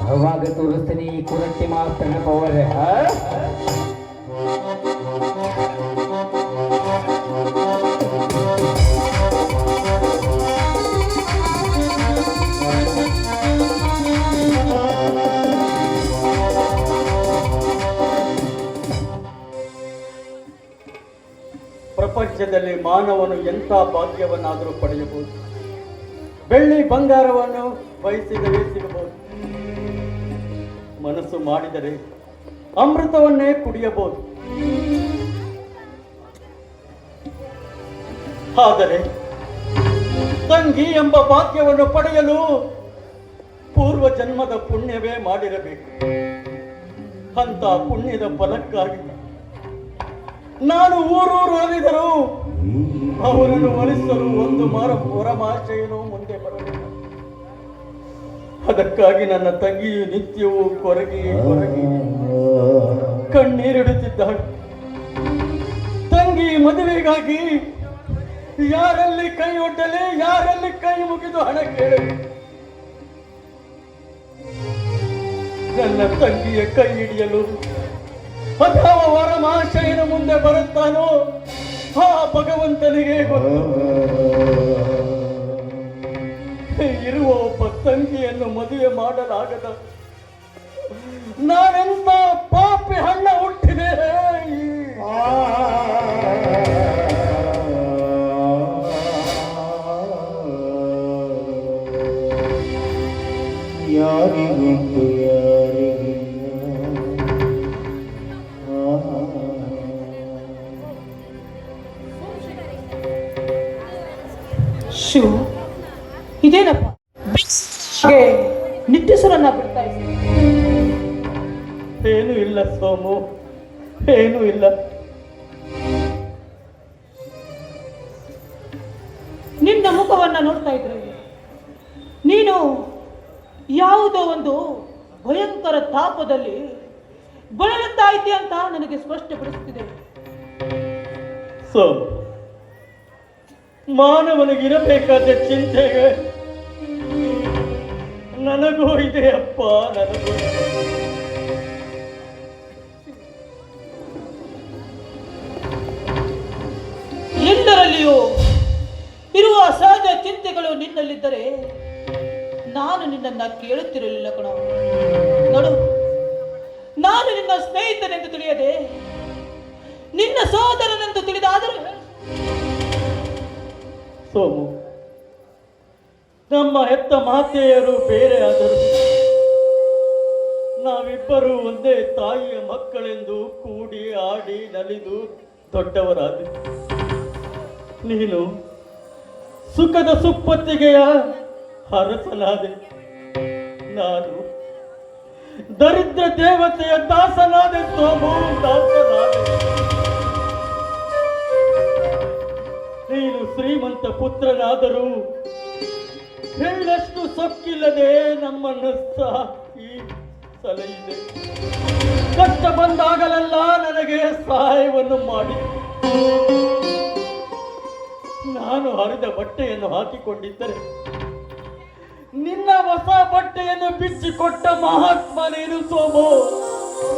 ಅವಾಗ ತೋರಿಸ್ತೀನಿ ಈ ಕುರಟ್ಟಿ ಮಾಸ್ತರ್ನ ಪವರ್ ಪ್ರಪಂಚದಲ್ಲಿ ಮಾನವನು ಎಂಥ ಭಾಗ್ಯವನ್ನಾದರೂ ಪಡೆಯಬಹುದು. ಬೆಳ್ಳಿ ಬಂಗಾರವನ್ನು ಬಯಸಿದರೆ ಸಿಗಬಹುದು. ಮನಸ್ಸು ಮಾಡಿದರೆ ಅಮೃತವನ್ನೇ ಕುಡಿಯಬಹುದು. ಆದರೆ ತಂಗಿ ಎಂಬ ಭಾಗ್ಯವನ್ನು ಪಡೆಯಲು ಪೂರ್ವ ಜನ್ಮದ ಪುಣ್ಯವೇ ಮಾಡಿರಬೇಕು. ಅಂತ ಪುಣ್ಯದ ಫಲಕ್ಕಾಗಿ ನಾನು ಊರೂರು ಅಲಿದರೂ ಅವರನ್ನು ಒಲಿಸಲು ಒಂದು ವರಮಾಶಯನು ಮುಂದೆ ಬರಲಿಲ್ಲ. ಅದಕ್ಕಾಗಿ ನನ್ನ ತಂಗಿಯು ನಿತ್ಯವೂ ಕೊರಗಿ ಕಣ್ಣೀರಿಡುತ್ತಿದ್ದಾಳೆ. ತಂಗಿ ಮದುವೆಗಾಗಿ ಯಾರಲ್ಲಿ ಕೈ ಒಡ್ಡಲಿ, ಯಾರಲ್ಲಿ ಕೈ ಮುಗಿದು ಹಣ ಕೇಳಲಿ. ನನ್ನ ತಂಗಿಯ ಕೈ ಹಿಡಿಯಲು ಅಥವಾ ವರಮಾಶಯನ ಮುಂದೆ ಬರುತ್ತಾನೋ ಆ ಭಗವಂತನಿಗೆ ಗೊತ್ತು. ಇರುವ ಒಬ್ಬ ತಂಗಿಯನ್ನು ಮದುವೆ ಮಾಡಲಾಗದ ನಾನೆಂತ ಪಾಪಿ ಹಣ್ಣ ಹುಟ್ಟಿದೆ. ಯಾರಿಗುಂಟು ಶಿವ, ಇದೇನಪ್ಪ ನಿಟ್ಟುಸುರನ್ನ ಬಿಡ್ತಾ ಇದ್ದೀನಿ. ಏನೂ ಇಲ್ಲ ಸೋಮು, ಏನೂ ಇಲ್ಲ. ನಿನ್ನ ಮುಖವನ್ನ ನೋಡ್ತಾ ಇದ್ರೆ ನೀನು ಯಾವುದೋ ಒಂದು ಭಯಂಕರ ತಾಪದಲ್ಲಿ ಬಳಲುತ್ತಾ ಇದೆಯಾ ಅಂತ ನನಗೆ ಸ್ಪಷ್ಟಪಡಿಸುತ್ತಿದೆ. ಸೋಮು, ಮಾನವನಿಗಿರಬೇಕಾದ ಚಿಂತೆಗೆ ನನಗೂ ಇದೆ ಅಪ್ಪ, ನನಗೂ. ಎಲ್ಲರಲ್ಲಿಯೂ ಇರುವ ಸಹಜ ಚಿಂತೆಗಳು ನಿನ್ನಲ್ಲಿದ್ದರೆ ನಾನು ನಿನ್ನನ್ನ ಕೇಳುತ್ತಿರಲಿಲ್ಲ ಕಣೋ. ನೋಡು, ನಾನು ನಿನ್ನ ಸ್ನೇಹಿತನೆಂದು ತಿಳಿಯದೆ ನಿನ್ನ ಸಹೋದರನೆಂದು ತಿಳಿದಾದರೂ ಸೋಮು, ನಮ್ಮ ಹೆತ್ತ ಮಾತೆಯರು ಬೇರೆ ಆದರು ನಾವಿಬ್ಬರು ಒಂದೇ ತಾಯಿಯ ಮಕ್ಕಳೆಂದು ಕೂಡಿ ಆಡಿ ನಲಿದು ದೊಡ್ಡವರಾದ. ನೀನು ಸುಖದ ಸುಪ್ಪತ್ತಿಗೆಯ ಅರಸನಾದೆ, ನಾನು ದರಿದ್ರ ದೇವತೆಯ ದಾಸನಾದೆ. ಸೋಮು, ದಾಸನಾದೆ. ನೀನು ಶ್ರೀಮಂತ ಪುತ್ರನಾದರೂ ಹೆಣ್ಣಷ್ಟು ಸೊಕ್ಕಿಲ್ಲದೆ ನಮ್ಮನ್ನು ಸಾಕಿ ಸಲಹಿದೆ. ಕಷ್ಟ ಬಂದಾಗಲೆಲ್ಲ ನನಗೆ ಸಹಾಯವನ್ನು ಮಾಡಿ ನಾನು ಹರಿದ ಬಟ್ಟೆಯನ್ನು ಹಾಕಿಕೊಂಡಿದ್ದರೆ ನಿನ್ನ ಹೊಸ ಬಟ್ಟೆಯನ್ನು ಬಿಚ್ಚಿಕೊಟ್ಟ ಮಹಾತ್ಮ ನೀನು ಸೋಮು,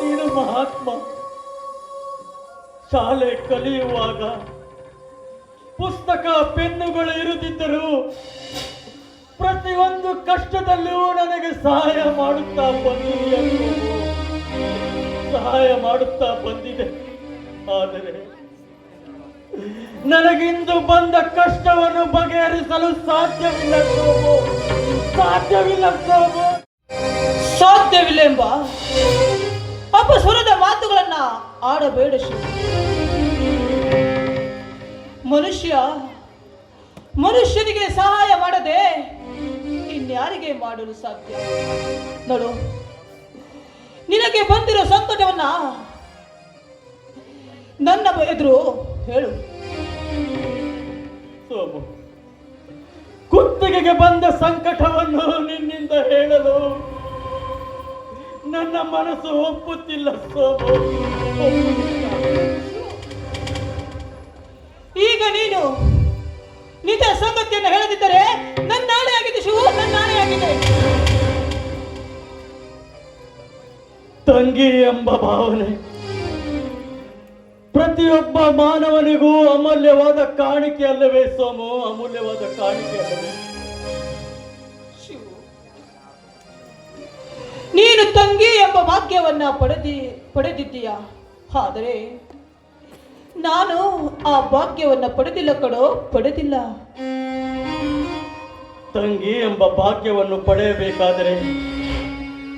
ನೀನು ಮಹಾತ್ಮ. ಶಾಲೆ ಕಲಿಯುವಾಗ ಪುಸ್ತಕ ಪೆನ್ನುಗಳು ಇರುತ್ತಿದ್ದರು ಪ್ರತಿಯೊಂದು ಕಷ್ಟದಲ್ಲೂ ನನಗೆ ಸಹಾಯ ಮಾಡುತ್ತಾ ಬಂದಿದೆ, ಸಹಾಯ ಮಾಡುತ್ತಾ ಬಂದಿದೆ. ಆದರೆ ನನಗಿಂದು ಬಂದ ಕಷ್ಟವನ್ನು ಬಗೆಹರಿಸಲು ಸಾಧ್ಯವಿಲ್ಲ ಸೋಮು, ಸಾಧ್ಯವಿಲ್ಲ ಸೋಮು, ಸಾಧ್ಯವಿಲ್ಲ ಎಂಬ ಅಪಸ್ವರದ ಮಾತುಗಳನ್ನ ಆಡಬೇಡ ಶಿವ. ಮನುಷ್ಯನಿಗೆ ಸಹಾಯ ಮಾಡದೆ ಇನ್ಯಾರಿಗೆ ಮಾಡಲು ಸಾಧ್ಯ? ನೋಡು, ನಿನಗೆ ಬಂದಿರೋ ಸಂಕಟವನ್ನ ನನ್ನ ಎದುರು ಹೇಳು. ಸೋಮು, ಕುತ್ತಿಗೆಗೆ ಬಂದ ಸಂಕಟವನ್ನು ನಿನ್ನಿಂದ ಹೇಳಲು ನನ್ನ ಮನಸ್ಸು ಒಪ್ಪುತ್ತಿಲ್ಲ ಸೋಮು, ಒಪ್ಪುತ್ತಿಲ್ಲ. ಈಗ ನೀನು ನಿಜ ಸಂಗತಿಯನ್ನು ಹೇಳದಿದ್ದರೆ ನನ್ನ ನಾಳೆ ಆಗಿದೆ ಶಿವು, ನನ್ನ ನಾಳೆ ಆಗಿದೆ. ತಂಗಿ ಎಂಬ ಭಾವನೆ ಪ್ರತಿಯೊಬ್ಬ ಮಾನವನಿಗೂ ಅಮೂಲ್ಯವಾದ ಕಾಣಿಕೆ ಅಲ್ಲವೇ ಸೋಮು, ಅಮೂಲ್ಯವಾದ ಕಾಣಿಕೆ ಅಲ್ಲವೇ? ಶಿವು, ನೀನು ತಂಗಿ ಎಂಬ ಭಾಗ್ಯವನ್ನ ಪಡೆದಿದ್ದೀಯ. ಆದರೆ ನಾನು ಆ ಭಾಗ್ಯವನ್ನ ಪಡೆದಿಲ್ಲ ಕಣೋ, ಪಡೆದಿಲ್ಲ. ತಂಗಿ ಎಂಬ ಭಾಗ್ಯವನ್ನು ಪಡೆಯಬೇಕಾದರೆ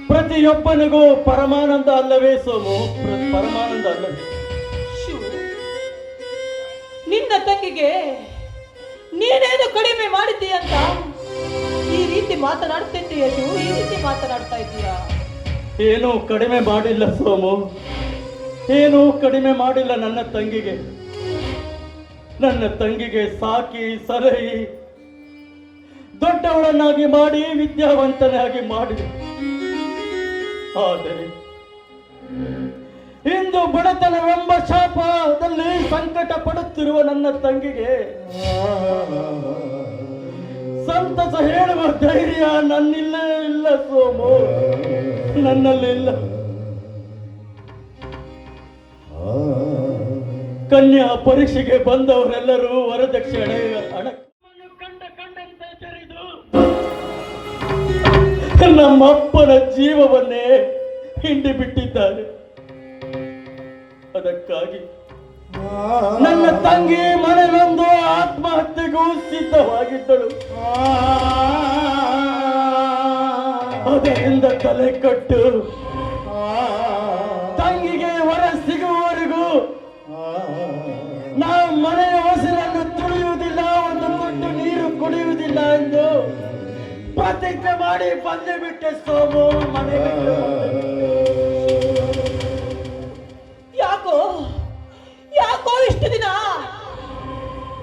ಪ್ರತಿಯೊಬ್ಬನಿಗೂ ಪರಮಾನಂದ ಅಲ್ಲವೇ ಸೋಮು, ಪರಮಾನಂದ ಅಲ್ಲವೇ? ನಿನ್ನ ತಂಗಿಗೆ ನೀನೇನು ಕಡಿಮೆ ಮಾಡಿದ್ದೀಯ ಅಂತ ಈ ರೀತಿ ಮಾತನಾಡ್ತಿದ್ದೀಯ ಶಿವು, ಈ ರೀತಿ ಮಾತನಾಡ್ತಾ ಇದ್ದೀಯಾ? ಏನೂ ಕಡಿಮೆ ಮಾಡಿಲ್ಲ ಸೋಮು, ಏನೂ ಕಡಿಮೆ ಮಾಡಿಲ್ಲ ನನ್ನ ತಂಗಿಗೆ. ನನ್ನ ತಂಗಿಗೆ ಸಾಕಿ ಸಲಹಿ ದೊಡ್ಡವಳನ್ನಾಗಿ ಮಾಡಿ ವಿದ್ಯಾವಂತನಾಗಿ ಮಾಡಿದೆ. ಆದರೆ ಇಂದು ಬಡತನವೆಂಬ ಶಾಪದಲ್ಲಿ ಸಂಕಟ ಪಡುತ್ತಿರುವ ನನ್ನ ತಂಗಿಗೆ ಸಂತಸ ಹೇಳುವ ಧೈರ್ಯ ನನ್ನಿಲ್ಲೇ ಇಲ್ಲ ಸೋಮು, ನನ್ನಲ್ಲಿಲ್ಲ. ಕನ್ಯಾ ಪರೀಕ್ಷೆಗೆ ಬಂದವರೆಲ್ಲರೂ ವರದಕ್ಷಿಣೆ ಹಣ ಕಂಡಂತೆ ತೆರೆದು ನಮ್ಮಪ್ಪನ ಜೀವವನ್ನೇ ಹಿಂಡಿ ಬಿಟ್ಟಿದ್ದಾರೆ. ಅದಕ್ಕಾಗಿ ನನ್ನ ತಂಗಿ ಮನೆಯೊಂದು ಆತ್ಮಹತ್ಯೆಗೂ ಸಿದ್ಧವಾಗಿದ್ದಳು. ಅದರಿಂದ ತಲೆ ಕಟ್ಟು ತಂಗಿಗೆ ವರ ಸಿಗುವವರೆಗೂ ನಾವು ಮನೆಯ ಹೊಸರನ್ನು ತುಳಿಯುವುದಿಲ್ಲ, ಒಂದು ತೊಟ್ಟು ನೀರು ಕುಡಿಯುವುದಿಲ್ಲ ಎಂದು ಪ್ರತಿಜ್ಞೆ ಮಾಡಿ ಬಂದು ಬಿಟ್ಟೆ ಸೋಮು. ಮನೆ ಬಿಟ್ಟು ಯಾಕೋ ಇಷ್ಟು ದಿನ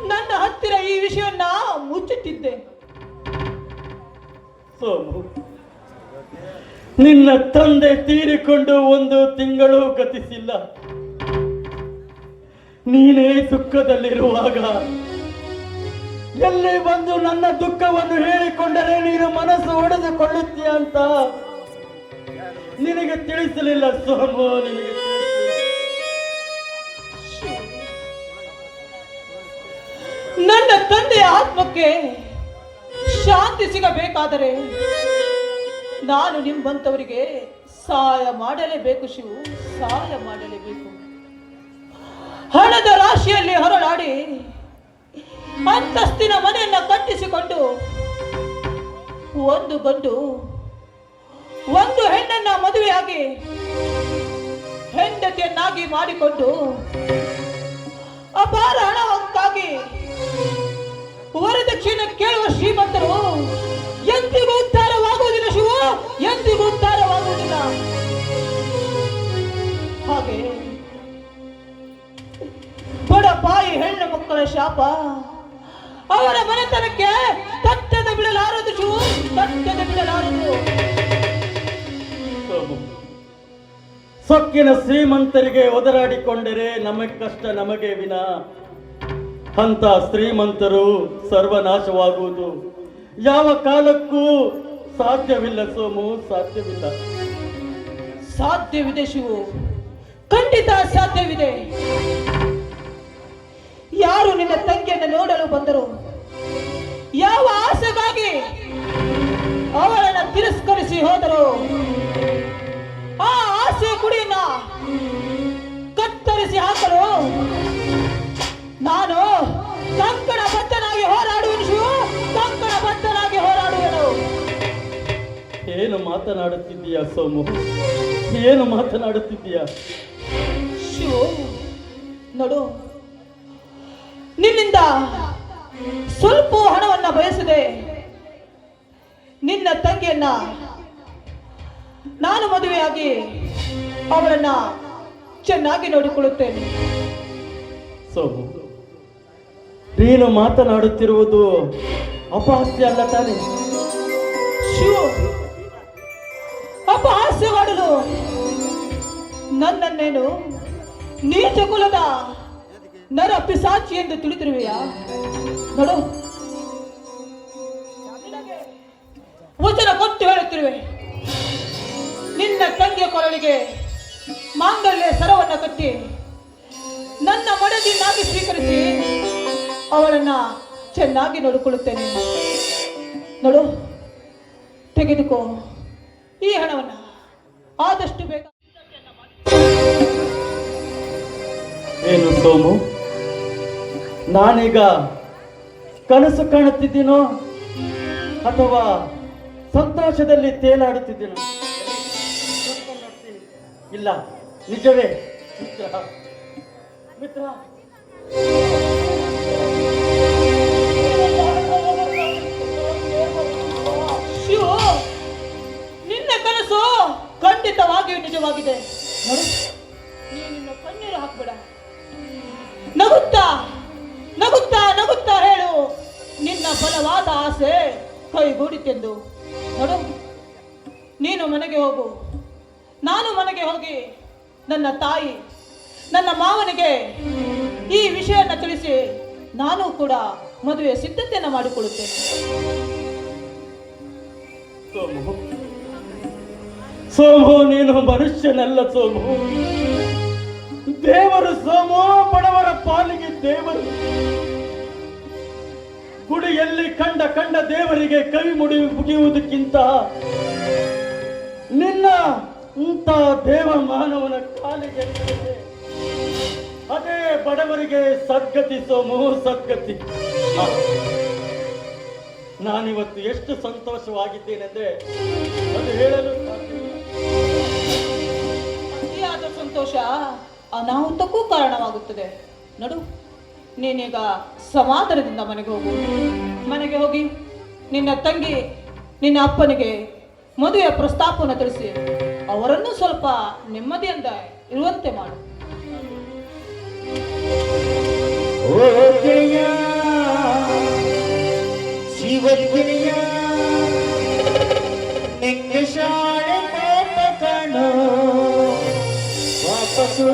ನನ್ನ ಹತ್ತಿರ ಈ ವಿಷಯವನ್ನ ಮುಚ್ಚಿಟ್ಟಿದ್ದೆ. ಸೋಮು, ನಿನ್ನ ತಂದೆ ತೀರಿಕೊಂಡು 1 ತಿಂಗಳು ಗತಿಸಿಲ್ಲ. ನೀನೇ ದುಃಖದಲ್ಲಿರುವಾಗ ಎಲ್ಲಿ ಬಂದು ನನ್ನ ದುಃಖವನ್ನು ಹೇಳಿಕೊಂಡರೆ ನೀನು ಮನಸ್ಸು ಒಡೆದುಕೊಳ್ಳುತ್ತೀಯ ಅಂತ ನಿನಗೆ ತಿಳಿಸಲಿಲ್ಲ ಸೋಮು, ನಿನಗೆ ನನ್ನ ತಂದೆಯ ಆತ್ಮಕ್ಕೆ ಶಾಂತಿ ಸಿಗಬೇಕಾದರೆ ನಾನು ನಿಮ್ಮಂತವರಿಗೆ ಸಹಾಯ ಮಾಡಲೇಬೇಕು ಶಿವು, ಸಹಾಯ ಮಾಡಲೇಬೇಕು. ಹಣದ ರಾಶಿಯಲ್ಲಿ ಹೊರಳಾಡಿ ಅಂತಸ್ತಿನ ಮನೆಯನ್ನ ಕಟ್ಟಿಸಿಕೊಂಡು ಒಂದು ಗಂಡು ಒಂದು ಹೆಣ್ಣನ್ನ ಮದುವೆಯಾಗಿ ಹೆಂಡತಿಯನ್ನಾಗಿ ಮಾಡಿಕೊಂಡು ಅಪಾರ ಹಣಕ್ಕಾಗಿ ವರದಕ್ಷಿಣೆ ಕೇಳುವ ಶ್ರೀಮಂತರು ಎಂದಿಗೂ ಉದ್ಧಾರವಾಗುವುದಿಲ್ಲ ಶಿವ, ಎಂದಿಗೂ ಉದ್ಧಾರವಾಗುವುದಿಲ್ಲ. ಹಾಗೆ ಬಡ ಬಾಯಿ ಹೆಣ್ಣು ಮಕ್ಕಳ ಶಾಪ ಅವರ ಮನೆತನಕ್ಕೆ ತಟ್ಟದ ಬಿಡಲಾರದು ಶಿವ, ತಟ್ಟದ ಬಿಡಲಾರದು. ಸೊಕ್ಕಿನ ಶ್ರೀಮಂತರಿಗೆ ಒದರಾಡಿಕೊಂಡರೆ ನಮಗೆ ಕಷ್ಟ, ನಮಗೆ ವಿನ ಅಂತ ಶ್ರೀಮಂತರು ಸರ್ವನಾಶವಾಗುವುದು ಯಾವ ಕಾಲಕ್ಕೂ ಸಾಧ್ಯವಿಲ್ಲ ಸೋಮು, ಸಾಧ್ಯವಿಲ್ಲ. ಸಾಧ್ಯವಿದೆ ಶಿವು, ಖಂಡಿತ ಸಾಧ್ಯವಿದೆ. ಯಾರು ನಿನ್ನ ತಂಗಿಯನ್ನು ನೋಡಲು ಬಂದರು, ಯಾವ ಆಸೆಗಾಗಿ ಅವಳನ್ನು ತಿರಸ್ಕರಿಸಿ ಹೋದರು, ಆ ಆಸೆ ಕುಡಿಯನ್ನ ಕತ್ತರಿಸಿ ಹಾಕಲು ನಾನು ಕಂಕಣ ಬದ್ಧನಾಗಿ ಹೋರಾಡುವೆನು ಶಿವು, ಕಂಕಣ ಬದ್ಧನಾಗಿ ಹೋರಾಡುವೆನು. ಏನು ಮಾತನಾಡುತ್ತಿದ್ದೀಯಾ ಸೋಮು, ಏನು ಮಾತನಾಡುತ್ತಿದ್ದೀಯಾ? ಶಿವು ನೋಡು, ನಿನ್ನಿಂದ ಸ್ವಲ್ಪ ಹಣವನ್ನ ಬಯಸದೆ ನಿನ್ನ ತಂಗಿಯನ್ನ ನಾನು ಮದುವೆಯಾಗಿ ಅವಳನ್ನ ಚೆನ್ನಾಗಿ ನೋಡಿಕೊಳ್ಳುತ್ತೇನೆ. ಸೋಮು, ನೀನು ಮಾತನಾಡುತ್ತಿರುವುದು ಅಪಹಾಸ್ಯ ಅಲ್ಲ ತಾನೆ? ಶಿವು, ಅಪಹಾಸ್ಯ ಮಾಡಲು ನನ್ನನ್ನೇನು ನೀಚ ಕುಲದ ನರ ಪಿಸಾಚಿ ಎಂದು ತಿಳಿದಿರುವೆಯಾ? ನೋಡು, ವಚನ ಕೊಟ್ಟು ಹೇಳುತ್ತಿರುವೆ, ನಿನ್ನ ತಂಗಿಯ ಕೊರಳಿಗೆ ಮಾಂಗಲ್ಯ ಸರವನ್ನ ಕಟ್ಟಿ ನನ್ನ ಮಡದಿಯನ್ನಾಗಿ ಸ್ವೀಕರಿಸಿ ಅವಳನ್ನ ಚೆನ್ನಾಗಿ ನೋಡಿಕೊಳ್ಳುತ್ತೇನೆ. ನೋಡು, ತೆಗೆದುಕೋ ಈ ಹಣವನ್ನ ಆದಷ್ಟು ಬೇಗ. ಏನು ಸೋಮು, ನಾನೀಗ ಕನಸು ಕಾಣುತ್ತಿದ್ದೀನೋ ಅಥವಾ ಸಂತೋಷದಲ್ಲಿ ತೇಲಾಡುತ್ತಿದ್ದೀನೋ? ಇಲ್ಲ, ನಿಜವೇ ಮಿತ್ರ, ಮಿತ್ರ. ಶಿವ, ನಿನ್ನ ಕನಸು ಖಂಡಿತವಾಗಿಯೂ ನಿಜವಾಗಿದೆ. ನೋಡು, ನೀನು ಕಣ್ಣೀರು ಹಾಕ್ಬೇಡ, ನಗುತ್ತಾ ನಗುತ್ತಾ ನಗುತ್ತಾ ಹೇಳು, ನಿನ್ನ ಬಲವಾದ ಆಸೆ ಕೈಗೂಡಿತೆಂದು. ನೋಡು, ನೀನು ಮನೆಗೆ ಹೋಗು, ನಾನು ಮನೆಗೆ ಹೋಗಿ ನನ್ನ ತಾಯಿ ನನ್ನ ಮಾವನಿಗೆ ಈ ವಿಷಯನ ತಿಳಿಸಿ ನಾನು ಕೂಡ ಮದುವೆ ಸಿದ್ಧತೆಯನ್ನು ಮಾಡಿಕೊಳ್ಳುತ್ತೇನೆ. ಸೋಮು, ಸೋಮು, ನೀನು ಮನುಷ್ಯನಲ್ಲ ಸೋಮು, ದೇವರು ಸೋಮು, ಬಡವರ ಪಾಲಿಗೆ ದೇವರು. ಗುಡಿಯಲ್ಲಿ ಕಂಡ ದೇವರಿಗೆ ಕೈ ಮುಗಿಯುವುದಕ್ಕಿಂತ ನಿನ್ನ ಇಂಥ ದೇವ ಮಾನವನ ಕಾಲಿಗೆ ಅದೇ ಬಡವರಿಗೆ ಸದ್ಗತಿ ಸೋಮು, ಸದ್ಗತಿ. ನಾನಿವತ್ತು ಎಷ್ಟು ಸಂತೋಷವಾಗಿದ್ದೇನೆಂದ್ರೆ ಅದು ಹೇಳಲು ಸಾಧ್ಯವಿಲ್ಲ. ಅತಿಯಾದ ಸಂತೋಷ ಅನಾಹುತಕ್ಕೂ ಕಾರಣವಾಗುತ್ತದೆ. ನಡು, ನೀನೀಗ ಸಮಾಧಾನದಿಂದ ಮನೆಗೆ ಹೋಗು. ಮನೆಗೆ ಹೋಗಿ ನಿನ್ನ ತಂಗಿ ನಿನ್ನ ಅಪ್ಪನಿಗೆ ಮದುವೆಯ ಪ್ರಸ್ತಾಪವನ್ನು ತಿಳಿಸಿ ಅವರನ್ನು ಸ್ವಲ್ಪ ನೆಮ್ಮದಿಯಿಂದ ಇರುವಂತೆ ಮಾಡು. ಶಿವಗಿರಿಯ ನಿಂಗೆ ಶಾಲೆ ಪಾಪ ಕಣೋ, ವಾಪಸ್ಸು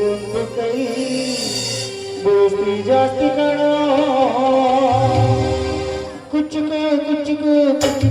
ಒಂದು ಕೈ ದೋಸ್ತಿ ಜಾಸ್ತಿ ಕಣೋ, ಕುಚ್ಚುಕು ಕುಚ್ಚುಕು ಕುಚ್ಚು